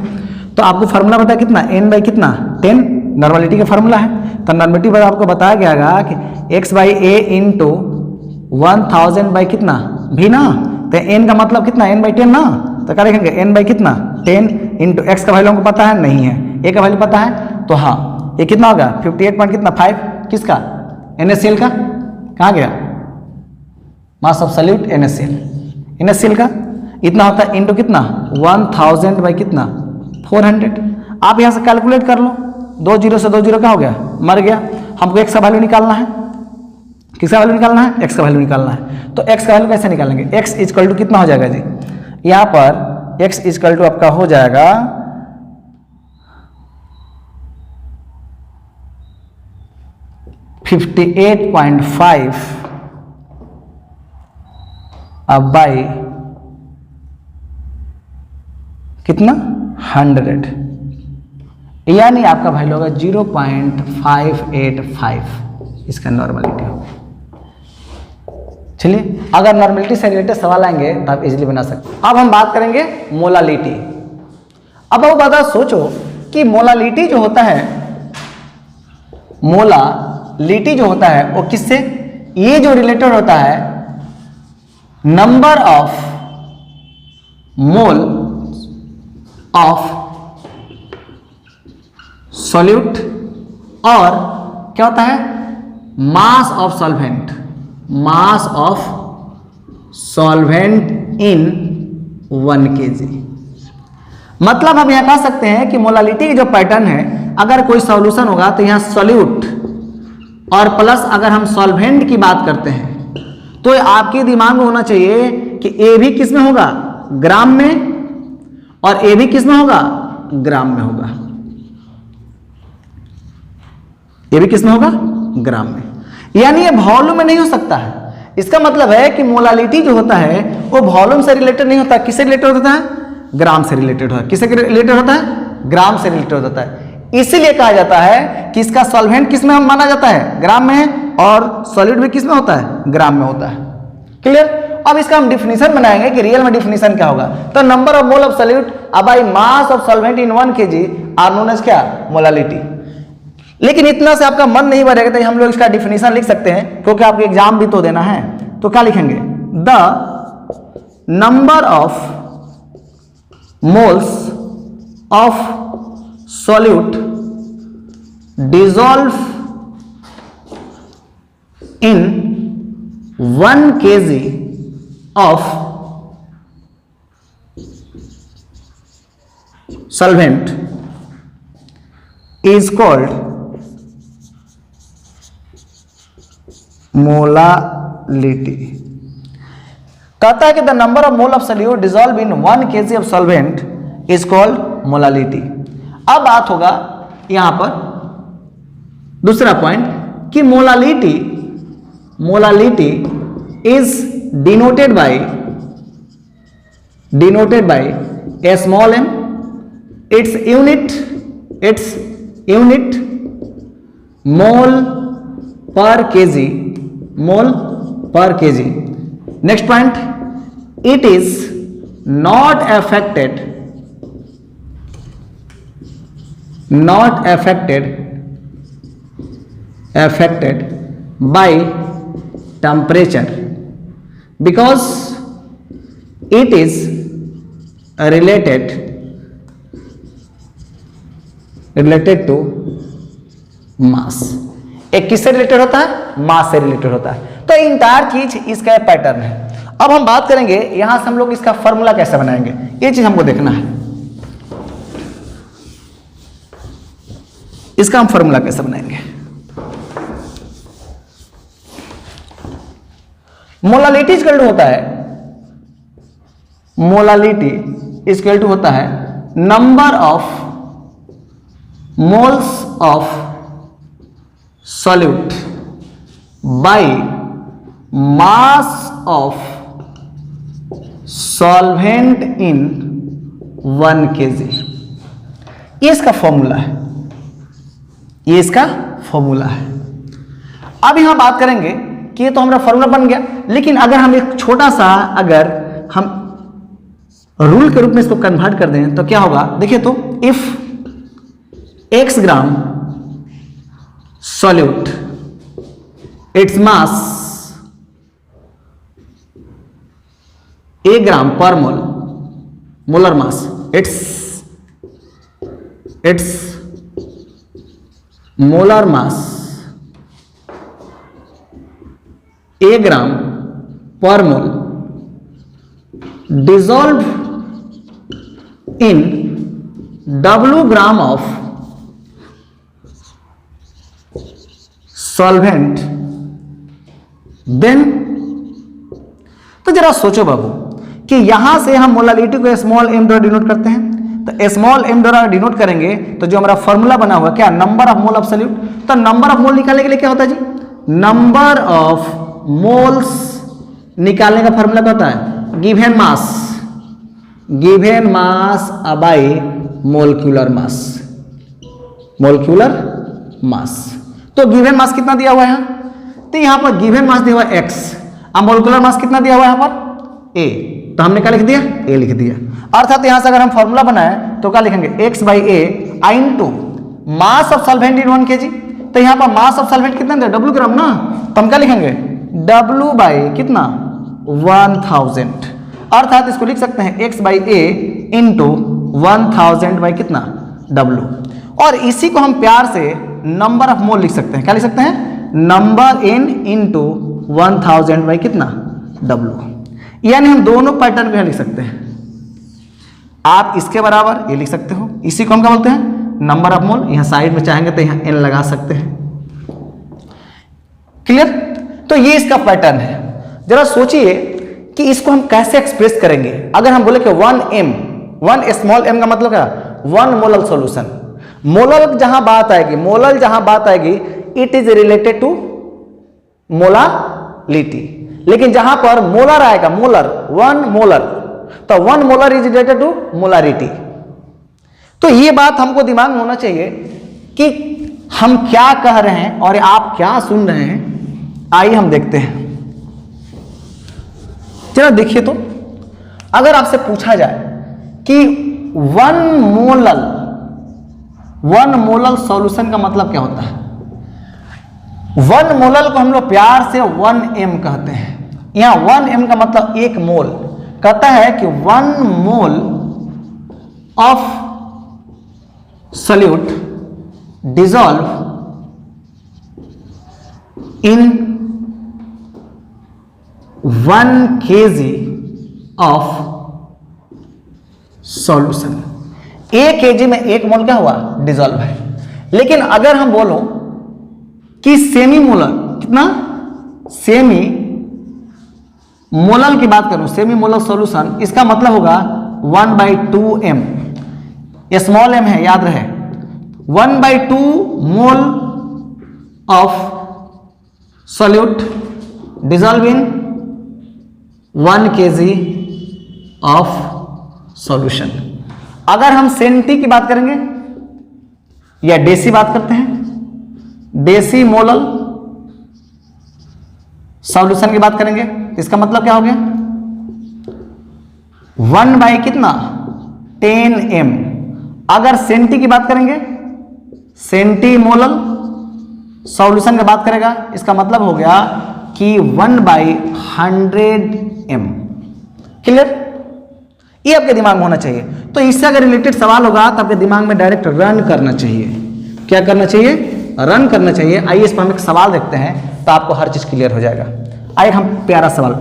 तो आपको फार्मूला पता है कितना n बाई कितना 10 नॉर्मलिटी का फार्मूला है। तो नॉर्मलिटी पर आपको बताया गया कि x by a into 1000 by कितना भी ना, तो n का मतलब कितना n बाई 10 ना, तो क्या लिखेंगे n बाई कितना 10 इंटू x का वैल्यू हमको पता है नहीं है, a का वैल्यू पता है, तो हाँ ये कितना होगा 58 पॉइंट कितना 5 किसका NaCl का, कहाँ गया मास ऑफ सॉल्यूट NaCl का इतना होता है इंटू कितना 1000 बाई कितना 400। आप यहाँ से कैलकुलेट कर लो, 2 0 से 2 0 क्या हो गया मर गया। हमको x का वैल्यू निकालना है, किसका वैल्यू निकालना है x का वैल्यू निकालना है। तो x का वैल्यू कैसे निकालेंगे, x इजकल टू कितना हो जाएगा जी, यहाँ पर x इजकल टू आपका हो जाएगा 58.5 अब बाई कितना 100, यानी आपका वैल्यू होगा 0.585 इसका नॉर्मलिटी होगा। चलिए अगर नॉर्मलिटी से रिलेटेड सवाल आएंगे तो आप इजीली बना सकते हैं। अब हम बात करेंगे मोलालिटी। अब वो बात सोचो कि मोलालिटी जो होता है, मोलालिटी जो होता है वो किससे, ये जो रिलेटेड होता है number of mole of solute और क्या होता है मास of solvent, mass of solvent in 1 kg। मतलब हम यहां कह सकते हैं कि मोलालिटी की जो पैटर्न है, अगर कोई सॉल्यूशन होगा तो यहां सॉल्यूट और प्लस अगर हम सॉल्वेंट की बात करते हैं तो आपके दिमाग में होना चाहिए कि ए भी किस में होगा ग्राम में, और ए भी किस में होगा ग्राम में होगा, ये भी किस में होगा ग्राम में। यानी ये वॉल्यूम में नहीं हो सकता है, इसका मतलब है कि मोलालिटी जो होता है वो वॉल्यूम से रिलेटेड नहीं होता, किससे रिलेटेड होता है? ग्राम से रिलेटेड होता है। किससे रिलेटेड होता है? ग्राम से रिलेटेड होता है। इसीलिए कहा जाता है कि इसका सॉल्वेंट किस में माना जाता है? ग्राम में, और सॉलिड भी किस में होता है? ग्राम में होता है। क्लियर? अब इसका हम डिफिनीशन बनाएंगे कि रियल में डिफिनीशन क्या होगा। तो number of mole of solute by mass of solvent in 1 kg are known as क्या? मोलालिटी। लेकिन इतना से आपका मन नहीं भरेगा तो हम लोग इसका डिफिनीशन लिख सकते हैं, क्योंकि आपको एग्जाम भी तो देना है। तो क्या लिखेंगे? The number of moles of solute dissolve in 1 kg of solvent is called molality। कहता है कि the number of mole of solute dissolve in 1 kg of solvent is called molality. अब बात होगा यहां पर दूसरा पॉइंट कि molality is denoted by a small m, its unit mole per kg, next point, it is not affected by temperature because it is related to मास। एक किससे related होता है? मास से रिलेटेड होता है। तो इंटायर चीज इसका पैटर्न है। अब हम बात करेंगे यहां से हम लोग इसका फॉर्मूला कैसे बनाएंगे, ये चीज हमको देखना है। इसका हम फॉर्मूला कैसे बनाएंगे? मोलालिटी इक्वल टू होता है, मोलालिटी इक्वल टू होता है number of moles of solute by mass of solvent in 1 kg। ये इसका फॉर्मूला है, ये इसका फॉर्मूला है। अब यहां बात करेंगे कि ये तो हमारा फॉर्मूला बन गया, लेकिन अगर हम एक छोटा सा अगर हम रूल के रूप में इसको कन्वर्ट कर दें तो क्या होगा? देखिए तो if x gram solute its mass a gram per mole, molar mass its molar mass a gram per mole dissolve in W gram of solvent, then तो जरा सोचो बाबू कि यहां से हम मोलालिटी को स्मॉल m द्वारा डिनोट करते हैं। तो स्मॉल m द्वारा डिनोट करेंगे तो जो हमारा फॉर्मूला बना हुआ क्या? Number of mole of solute. तो नंबर ऑफ मोल निकालने के लिए क्या होता है जी? नंबर ऑफ मोल्स निकालने का फॉर्मूला क्या होता है? गिवन मास बाय मोलिक्यूलर मास। तो गिवन मास कितना दिया हुआ है यहां? तो यहां पर गिवन मास दिया हुआ है x, अब मोलिक्यूलर मास कितना दिया हुआ है यहां पर? a। तो हमने क्या लिख दिया? a लिख दिया। अर्थात यहां से अगर हम फॉर्मूला बनाए तो क्या लिखेंगे? x by a into mass of solvent in 1 kg। तो यहां पर मास ऑफ सॉल्वेंट कितना दिया? W ग्राम ना, तो हम क्या लिखेंगे? W बाई कितना? 1000। अर्थात इसको लिख सकते हैं x by a into 1000 by कितना? W। और इसी को हम प्यार से नंबर ऑफ मोल लिख सकते हैं। क्या लिख सकते हैं? नंबर n इंटू 1000 बाई कितना? W। यानी हम दोनों पैटर्न को लिख सकते हैं। आप इसके बराबर ये लिख सकते हो, इसी को हम क्या बोलते हैं? नंबर ऑफ मोल। यहां साइड में चाहेंगे तो यहां n लगा सकते हैं। क्लियर? तो ये इसका पैटर्न है। जरा सोचिए कि इसको हम कैसे एक्सप्रेस करेंगे। अगर हम बोले कि 1 स्मॉल m का मतलब क्या? 1 मोलल सॉल्यूशन। मोलल जहां बात आएगी it is related to molality. लेकिन जहां पर मोलर आएगा, मोलर 1 मोलर, तो 1 molar is related to molarity. तो ये बात हमको दिमाग में होना चाहिए कि हम क्या कह रहे हैं और आप क्या सुन रहे हैं। आइए हम देखते हैं, चलो देखिए। तो अगर आपसे पूछा जाए कि 1 मोलल सॉल्यूशन का मतलब क्या होता है, 1 मोलल को हम लोग प्यार से 1m कहते हैं। यहां 1m का मतलब 1 मोल, कहता है कि 1 मोल of solute dissolve in 1 kg of solution. 1 kg में 1 मोल क्या हुआ, डिसॉल्व है। लेकिन अगर हम बोलो कि सेमी मोलर, कितना, सेमी मोलल की बात करूं, सेमी मोलल सॉल्यूशन, इसका मतलब होगा 1/2m, स्मॉल m है, याद रहे। 1/2 मोल of solute dissolve in 1 kg of solution. अगर हम सेंटी की बात करेंगे या डेसी बात करते हैं, डेसी मोलल सॉल्यूशन की बात करेंगे, इसका मतलब क्या हो गया, 1 बाई कितना, 10m। अगर सेंटी की बात करेंगे, सेंटी मोलल सॉल्यूशन की बात करेगा, इसका मतलब हो गया कि 1/100m। क्लियर? ये आपके दिमाग में होना चाहिए। तो इससे अगर रिलेटेड सवाल होगा तो आपके दिमाग में डायरेक्ट रन करना चाहिए। क्या करना चाहिए, रन करना चाहिए। आइए इस पर हम एक सवाल देखते हैं तो आपको हर चीज क्लियर हो जाएगा। आइए हम प्यारा सवाल,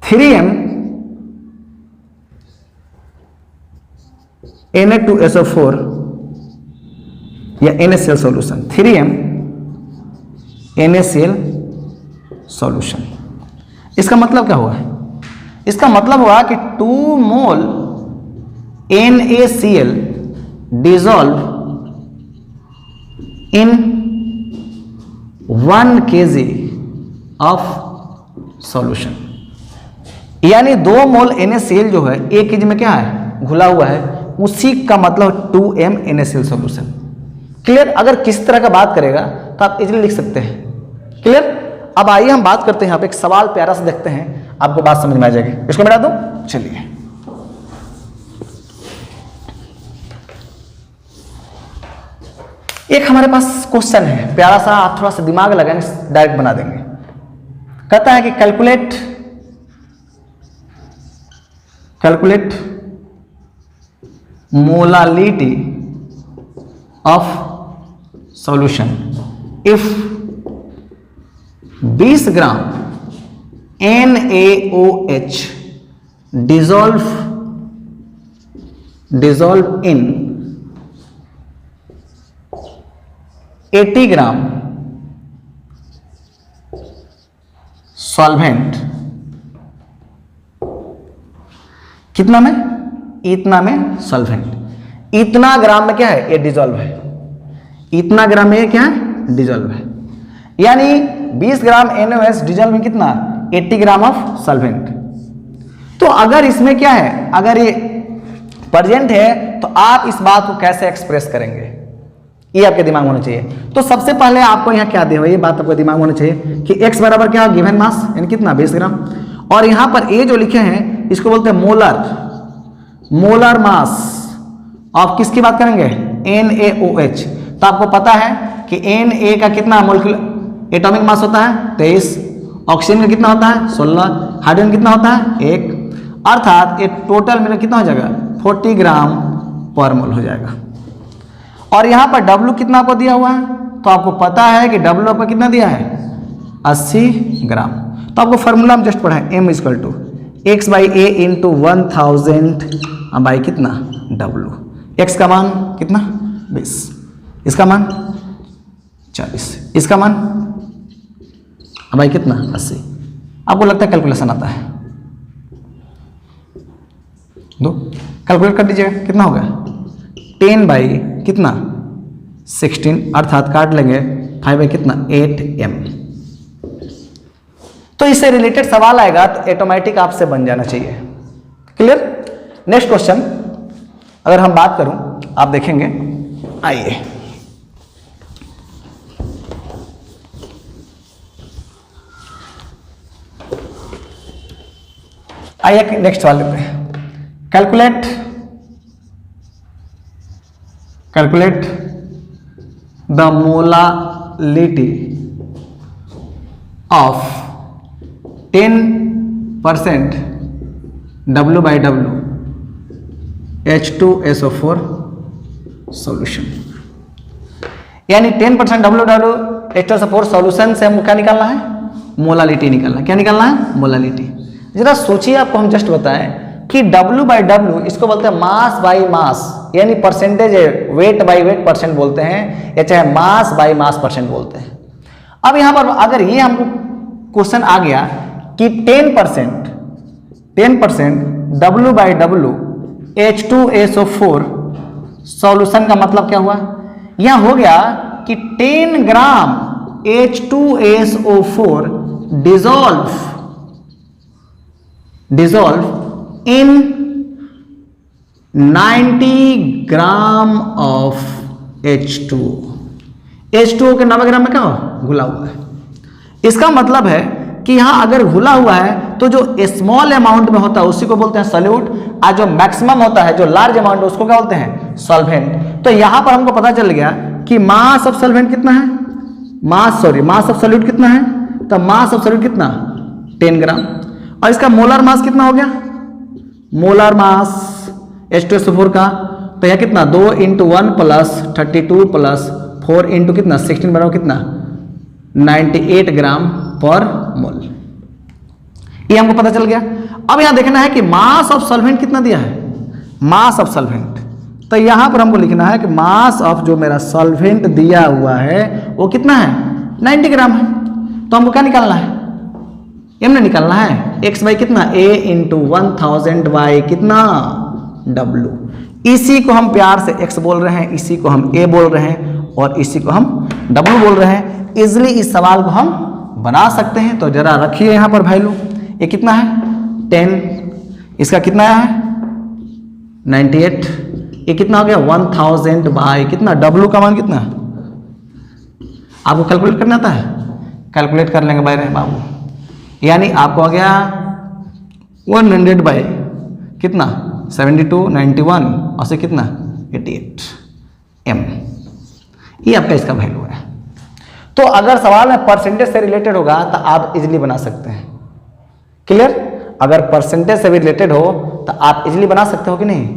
(3m Na2SO4 या NaCl solution, 3m NaCl solution. इसका मतलब क्या हुआ, इसका मतलब हुआ कि 2 मोल NaCl dissolve in 1 kg of solution. यानी 2 मोल NaCl जो है 1 kg में क्या है, घुला हुआ है, उसी का मतलब 2m NaCl सॉल्यूशन। क्लियर? अगर किस तरह का बात करेगा तो आप इजीली लिख सकते हैं। क्लियर? अब आइए हम बात करते हैं, यहाँ पे एक सवाल प्यारा से देखते हैं, आपको बात समझ में आ जाएगी। इसको मिटा दूं, चलिए। एक हमारे पास क्वेश्चन है प्यारा सा, आप थोड़ा सा दिमाग लगाएंगे डायरेक्ट बना देंगे। कहता है कि calculate molality of solution if 20 gram NaOH dissolve in 80 gram solvent. कितना में, इतना में सॉल्वेंट। इतना ग्राम में क्या है, ये डिसॉल्व है। इतना ग्राम में ये क्या है, डिसॉल्व है। यानी 20 ग्राम NaOH डिसॉल्व में कितना, 80 ग्राम ऑफ सॉल्वेंट। तो अगर इसमें क्या है, अगर ये प्रेजेंट है तो आप इस बात को कैसे एक्सप्रेस करेंगे, ये आपके दिमाग में होना चाहिए। तो सबसे पहले आपको यहाँ क्या दिया हुआ, ये बात आपको दिमाग में होना चाहिए कि x बराबर क्या, गिवन मास यानी कितना, 20 ग्राम। और यहाँ पर ए जो लिखे हैं इसको बोलते हैं मोलर मास ऑफ, किसकी बात करेंगे, NaOH। तो आपको पता है कि Na का कितना मोलिकुलर एटॉमिक मास होता है, 23। ऑक्सीजन का कितना होता है, 16। हाइड्रोजन कितना होता है, 1। अर्थात ये टोटल में कितना हो जाएगा, 40 ग्राम पर मोल हो जाएगा। और यहाँ पर W कितना आपको दिया हुआ है, तो आपको पता है कि W आपको कितना दिया है, 80 ग्राम। तो आपको फॉर्मूला हम जस्ट पढ़ा है, M = x/a इंटू 1000 बाई कितना, W। x का मान कितना, 20, इसका मान 40, इसका मान भाई कितना, 80। आपको लगता है कैलकुलेशन आता है, दो कैलकुलेट कर दीजिएगा कितना होगा 10 बाई कितना 16 अर्थात काट लेंगे 5 बाई कितना 8m। तो इससे रिलेटेड सवाल आएगा तो ऑटोमेटिक आपसे बन जाना चाहिए। क्लियर। नेक्स्ट क्वेश्चन अगर हम बात करूं आप देखेंगे, आइए नेक्स्ट सवाल लेते हैं। Calculate the molality of 10% W/W H2SO4 solution. यानी 10% W/W H2SO4 सॉल्यूशन से हमको क्या निकालना है, मोलालिटी निकालना है। क्या निकालना है, मोलालिटी। जरा सोचिए, आपको हम जस्ट बताएं कि W/W इसको बोलते हैं मास बाई मास, यानी परसेंटेज है, वेट बाई वेट परसेंट बोलते हैं, या चाहे मास बाई मास परसेंट बोलते हैं। अब यहां पर अगर ये हमको क्वेश्चन आ गया कि 10% W/W H2SO4 सॉल्यूशन का मतलब क्या हुआ, यहां हो गया कि 10 ग्राम H2SO4 dissolve in 90 gram of H2O। H2O के 90 ग्राम में क्या हो, घुला हुआ है। इसका मतलब है कि यहां अगर घुला हुआ है तो जो स्मॉल अमाउंट में होता है उसी को बोलते हैं सॉल्यूट, और जो मैक्सिमम होता है, जो लार्ज अमाउंट, उसको क्या बोलते हैं, सॉल्वेंट। तो यहां पर हमको पता चल गया कि मास ऑफ सॉल्वेंट कितना है, मास ऑफ सॉल्यूट कितना है, तो मास ऑफ सॉल्यूट कितना 10 ग्राम, और इसका मोलर मास कितना हो गया, मोलर मास H2SO4 का, तो यह कितना 2 × 1 + 32 + 4 × कितना 16 बराबर कितना 98 ग्राम पर मोल। ये हमको पता चल गया। अब यहां देखना है कि मास ऑफ सॉल्वेंट कितना दिया है, मास ऑफ सॉल्वेंट। तो यहां पर हमको लिखना है कि मास ऑफ जो मेरा सॉल्वेंट दिया हुआ है वो कितना है 90 ग्राम है। तो हमको क्या निकालना है, हमने निकालना है x बाई कितना a × 1000 बाई कितना w। इसी को हम प्यार से x बोल रहे हैं, इसी को हम a बोल रहे हैं, और इसी को हम w बोल रहे हैं। इजिली इस सवाल को हम बना सकते हैं। तो जरा रखिए यहां पर वैल्यू, ये कितना है 10, इसका कितना है 98, ये कितना हो गया 1000 बाई कितना w का मान कितना, आपको कैलकुलेट करना आता है, कैलकुलेट कर लेंगे भाई रहे बाबू। यानी आपको आ गया 100 बाई कितना 72, 91 और से कितना 88 m। ये आपका इसका वैल्यू है। तो अगर सवाल में परसेंटेज से रिलेटेड होगा तो आप इजीली बना सकते हैं। क्लियर। अगर परसेंटेज से भी रिलेटेड हो तो आप इजीली बना सकते हो कि नहीं,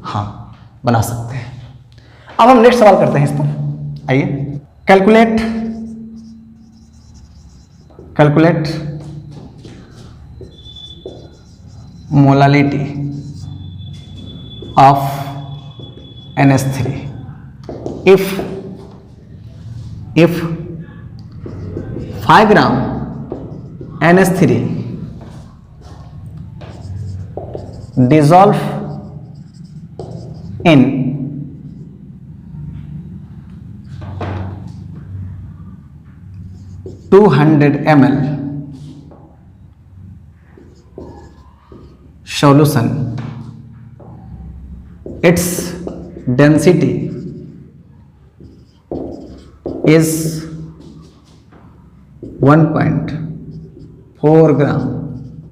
हाँ बना सकते हैं। अब हम नेक्स्ट सवाल करते हैं इस पर, आइए। Calculate molality of NH3 if 5 gram NH3 dissolve in 200 ml solution, its density is 1.4 ग्राम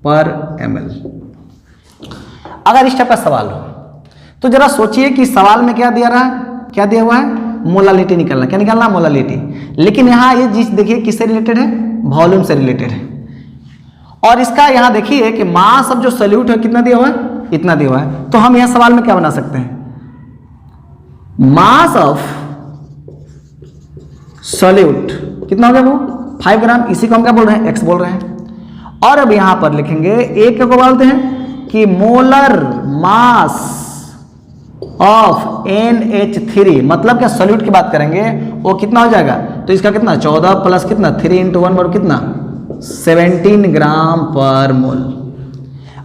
पर ml। अगर इस टाइप का सवाल हो तो जरा सोचिए कि सवाल में क्या दिया रहा है, क्या दिया हुआ है, मोलालिटी निकालना। क्या निकालना, मोलालिटी। लेकिन यहाँ ये चीज देखिए किससे रिलेटेड है, वॉल्यूम से रिलेटेड है। और इसका यहाँ देखिए कि मास ऑफ जो सॉल्यूट है कितना दिया हुआ है, इतना दिया हुआ है। तो हम यह सवाल में क्या बना सकते हैं, मास ऑफ सॉल्यूट कितना हो गया वो 5 ग्राम, इसी को हम क्या बोल रहे हैं, x बोल रहे हैं। और अब यहां पर लिखेंगे एक को बोलते हैं कि मोलर मास ऑफ NH3, मतलब क्या सॉल्यूट की बात करेंगे वो कितना हो जाएगा, तो इसका कितना 14 प्लस कितना 3 × 1 बराबर कितना 17 ग्राम पर मोल।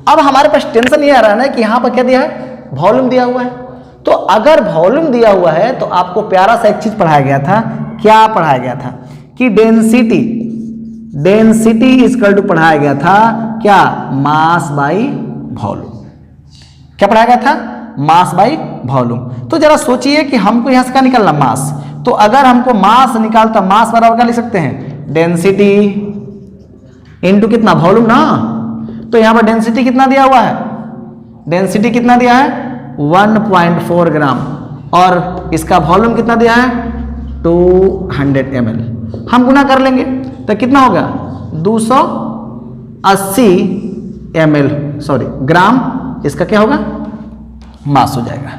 अब हमारे पास टेंशन ये आ रहा है ना कि यहां पर क्या दिया है, वॉल्यूम दिया हुआ है। तो अगर वॉल्यूम दिया हुआ है तो आपको प्यारा सा एक चीज पढ़ाया गया था, क्या पढ़ाया गया था कि डेंसिटी इक्वल टू पढ़ाया गया था क्या, मास बाई वॉल्यूम। क्या पढ़ाया गया था, मास बाई वॉल्यूम। तो जरा सोचिए कि हमको यहां से क्या निकालना, मास। तो अगर हमको मास निकालता, मास बराबर क्या लिख सकते हैं, डेंसिटी इनटू कितना, वॉल्यूम ना। तो यहां पर डेंसिटी कितना दिया हुआ है, डेंसिटी कितना दिया है 1.4 ग्राम, और इसका वॉल्यूम कितना दिया है 200 ml। हम गुना कर लेंगे तो कितना होगा 280 ml ग्राम, इसका क्या होगा, मास हो जाएगा।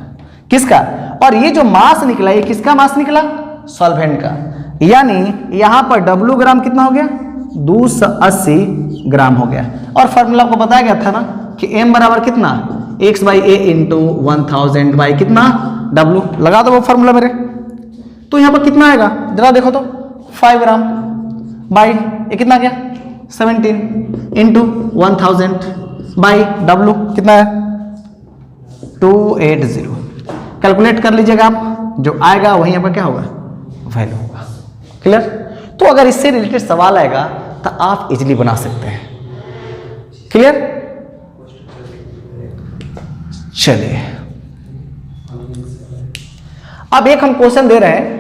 किसका, और ये जो मास निकला ये किसका मास निकला, सॉल्वेंट का। यानी यहां पर W ग्राम कितना हो गया, 280 ग्राम हो गया। और फॉर्मूला आपको बताया गया था ना कि m बराबर कितना, x by A into 1000 by कितना W। लगा दो वो फॉर्मूला मेरे। तो यहां पर कितना आएगा जरा देखो तो, 5 ग्राम बाई ये कितना गया 17 इंटू 1000 बाई W कितना है 280। कैलकुलेट कर लीजिएगा आप, जो आएगा वही यहाँ पर क्या होगा, वैल्यू होगा। क्लियर। तो अगर इससे रिलेटेड सवाल आएगा तो आप इजीली बना सकते हैं। क्लियर। चलिए अब एक हम क्वेश्चन दे रहे हैं,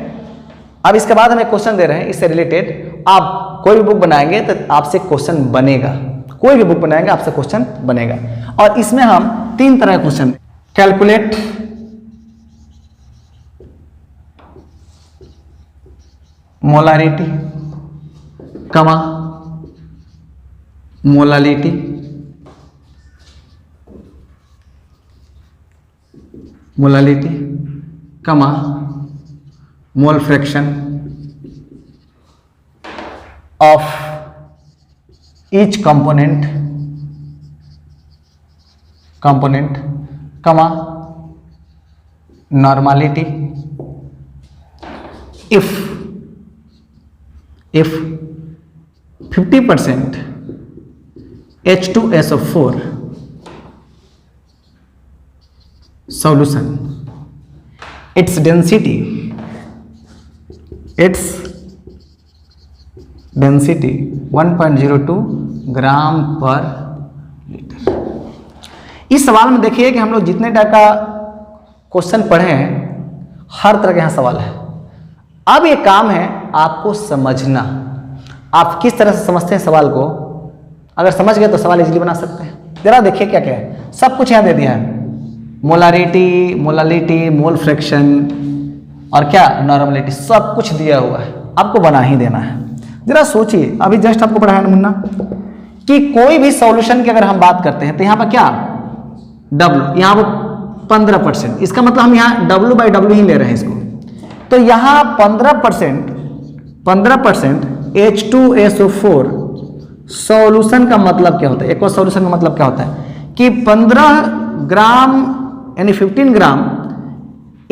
अब इसके बाद हम एक क्वेश्चन दे रहे हैं इससे रिलेटेड। आप कोई भी बुक बनाएंगे तो आपसे क्वेश्चन बनेगा, कोई भी बुक बनाएंगे आपसे क्वेश्चन बनेगा। और इसमें हम 3 तरह के question, calculate, molarity, comma molality, molality comma mole fraction of each component comma normality if 50% H2SO4 solution, its density 1.02 gram per litre. इस सवाल में देखिए कि हम लोग जितने टाइप का क्वेश्चन पढ़े हैं हर तरह के यहाँ सवाल है। अब ये काम है आपको समझना, आप किस तरह से समझते हैं सवाल को। अगर समझ गए तो सवाल इजीली बना सकते हैं। जरा देखिए क्या क्या है, सब कुछ यहाँ दे दिया है, मोलारिटी, मोलालिटी, मोल फ्रैक्शन और क्या नॉर्मलिटी, सब कुछ दिया हुआ है, आपको बना ही देना है। जरा सोचिए, अभी जस्ट आपको पढ़ाया मुन्ना कि कोई भी सॉल्यूशन की अगर हम बात करते हैं तो यहाँ पर क्या W, यहाँ पर 15%, इसका मतलब हम यहाँ W/W ही ले रहे हैं इसको। तो यहाँ 15% H2SO4 सॉल्यूशन का मतलब क्या होता है, एक और सॉल्यूशन का मतलब क्या होता है कि 15 ग्राम यानी 15 ग्राम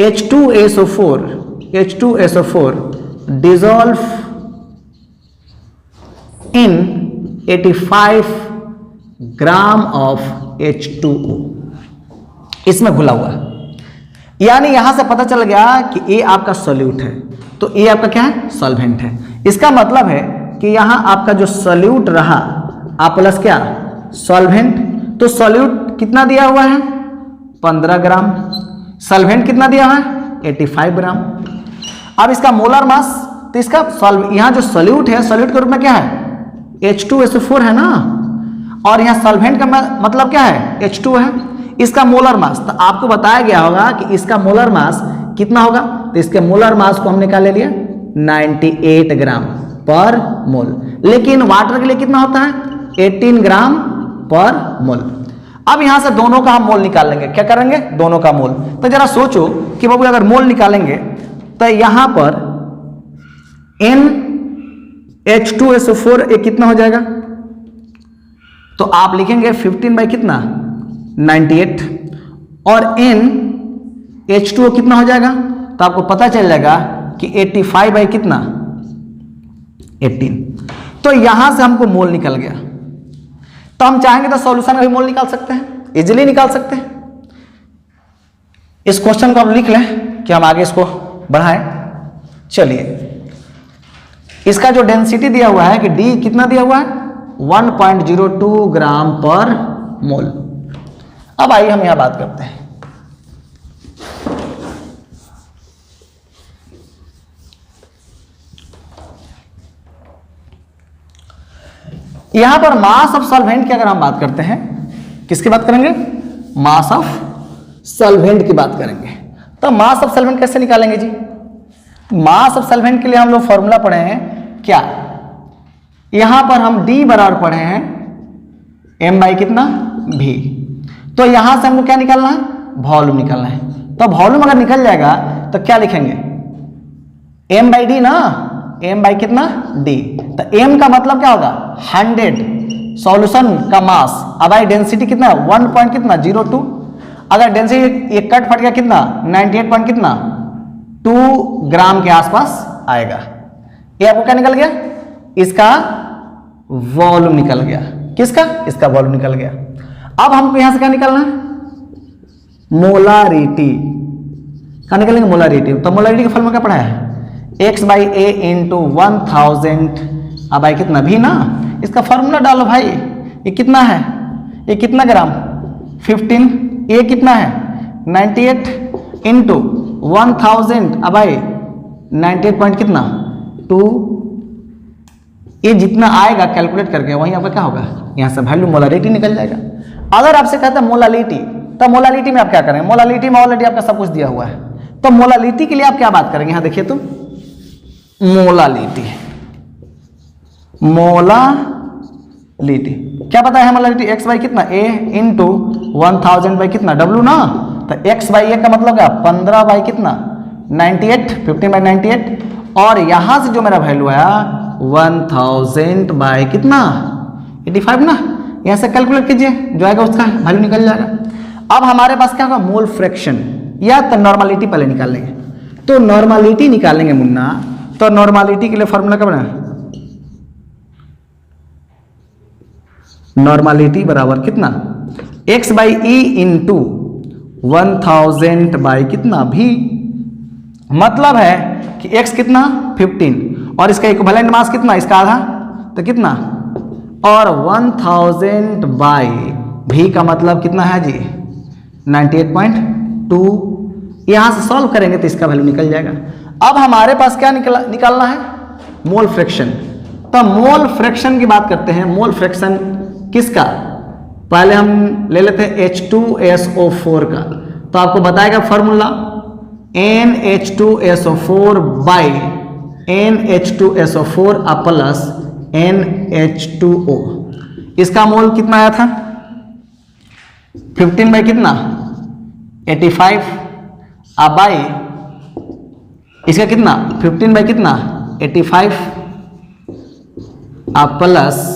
H2SO4 dissolve in 85 gram of H2O, इसमें घुला हुआ है। यानी यहां से पता चल गया कि ए आपका सॉल्यूट है, तो ए आपका क्या है, सॉल्वेंट है। इसका मतलब है कि यहां आपका जो सॉल्यूट रहा आप प्लस क्या सॉल्वेंट, तो सॉल्यूट कितना दिया हुआ है 15 ग्राम, सॉल्वेंट कितना दिया हुआ है 85 ग्राम। अब इसका मोलर मास, तो इसका यहां जो सॉल्यूट है सॉल्यूट के रूप में क्या है H2SO4 है ना, और यहां सॉल्वेंट का मतलब क्या है H2 है। इसका मोलर मास, तो आपको बताया गया होगा कि इसका मोलर मास कितना होगा, तो इसके मोलर मास को हमने क्या ले लिया 98 ग्राम पर मोल। लेकिन वाटर के लिए कितना होता है 18 ग्राम पर मोल। अब यहां से दोनों का हम मोल निकाल लेंगे, क्या करेंगे दोनों का मोल। तो जरा सोचो कि बाबू अगर मोल निकालेंगे तो यहां पर NH2SO4 एक कितना हो जाएगा, तो आप लिखेंगे 15 बाई कितना 98, और NH2O कितना हो जाएगा, तो आपको पता चल जाएगा कि 85 बाई कितना 18। तो यहां से हमको मोल निकल गया, तो हम चाहेंगे तो सॉल्यूशन का भी मोल निकाल सकते हैं, इजीली निकाल सकते हैं। इस क्वेश्चन को आप लिख लें कि हम आगे इसको बढ़ाएं। चलिए, इसका जो डेंसिटी दिया हुआ है कि डी कितना दिया हुआ है 1.02 ग्राम पर मोल। अब आइए हम यहां बात करते हैं। यहां पर मास ऑफ सॉल्वेंट की अगर हम बात करते हैं, किसकी बात करेंगे? मास ऑफ सॉल्वेंट की बात करेंगे। तो मास ऑफ सॉल्वेंट कैसे निकालेंगे जी? मास ऑफ सॉल्वेंट के लिए हम लोग फॉर्मूला पढ़े हैं क्या? यहां पर हम D बराबर पढ़े हैं M बाई कितना V। तो यहां से हमको क्या निकालना है? वॉल्यूम निकालना है। तो वॉल्यूम अगर निकल जाएगा तो क्या लिखेंगे? M बाई डी ना, M बाई कितना D। तो M का मतलब क्या होगा 100, सॉल्यूशन का मास। अब आई डेंसिटी कितना 1 पॉइंट कितना 02। अगर डेंसिटी ये कट फट गया कितना 98 पॉइंट कितना 2 ग्राम के आसपास आएगा। ये आपको क्या निकल गया? इसका वॉल्यूम निकल गया। किसका? इसका वॉल्यूम निकल गया। अब हमको यहां से क्या निकालना है? मोलारिटी का निकलेंगे, मोलारिटी। तो मोलारिटी का फॉर्मूला क्या पढ़ा है? x बाई ए इंटू 1000 अब भाई कितना भी ना, इसका फॉर्मूला डालो भाई। ये कितना है? ये कितना ग्राम 15। ये कितना है 98 इंटू 1000 अब भाई 98 पॉइंट कितना 2। ये जितना आएगा कैलकुलेट करके वहीं आपका क्या होगा, यहां से वैल्यू मोलारिटी निकल जाएगा। अगर आपसे कहता है मोलालिटी, तो मोलालिटी में आप क्या करेंगे? मोलालिटी में ऑलरेडी आपका सब कुछ दिया हुआ है। तो मोलालिटी के लिए आप क्या बात करेंगे? यहां देखिए तो मोलालिटी, मोलालिटी क्या पता है? मोलालिटी x बाई कितना a इंटू 1000 बाई कितना w ना। तो x बाई a का मतलब क्या 15 बाई कितना 98, 15 बाई 98। और यहां से जो मेरा वैल्यू आया 1000 बाई कितना 85 ना। यहां से कैलकुलेट कीजिए, जो आएगा उसका वैल्यू निकल जाएगा। अब हमारे पास क्या होगा? मोल फ्रैक्शन या तो नॉर्मलिटी पहले निकाल लेंगे। तो नॉर्मलिटी निकालेंगे मुन्ना। तो नॉर्मलिटी के लिए फॉर्मूला क्या बना? नॉर्मलिटी बराबर कितना x by E into 1000 by कितना भी। मतलब है कि x कितना 15 और इसका इक्विवेलेंट मास कितना, इसका आधा तो कितना, और 1000 बाई भी का मतलब कितना है जी 98.2। यहां से सॉल्व करेंगे तो इसका वैल्यू निकल जाएगा। अब हमारे पास क्या निकालना है? Mole fraction. तो मोल फ्रैक्शन की बात करते हैं। मोल फ्रैक्शन किसका? पहले हम ले लेते हैं H2SO4 का। तो आपको बताएगा formula NH2SO4 by NH2SO4 plus NH2O। इसका मोल कितना आया था 15 बाई कितना 85 अब बाई इसका कितना 15 बाई कितना 85 अब प्लस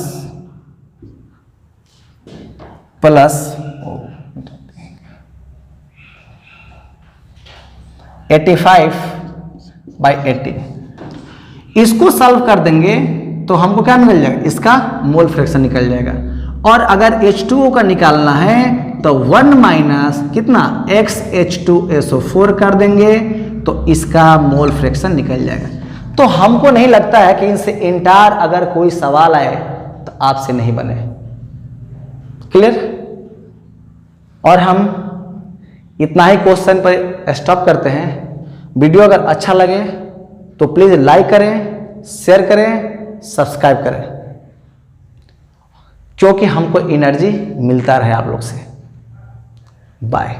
85 बाई 80। इसको सॉल्व कर देंगे तो हमको क्या निकल जाएगा? इसका मोल फ्रैक्शन निकल जाएगा। और अगर H2O का निकालना है तो 1 माइनस कितना XH2SO4 कर देंगे तो इसका मोल फ्रैक्शन निकल जाएगा। तो हमको नहीं लगता है कि इनसे इंटार अगर कोई सवाल आए तो आपसे नहीं बने। क्लियर? और हम इतना ही क्वेश्चन पर स्टॉप करते हैं। वीडियो अगर अच्छा लगे तो प्लीज़ लाइक करें, शेयर करें, सब्सक्राइब करें, क्योंकि हमको एनर्जी मिलता रहे आप लोग से। बाय।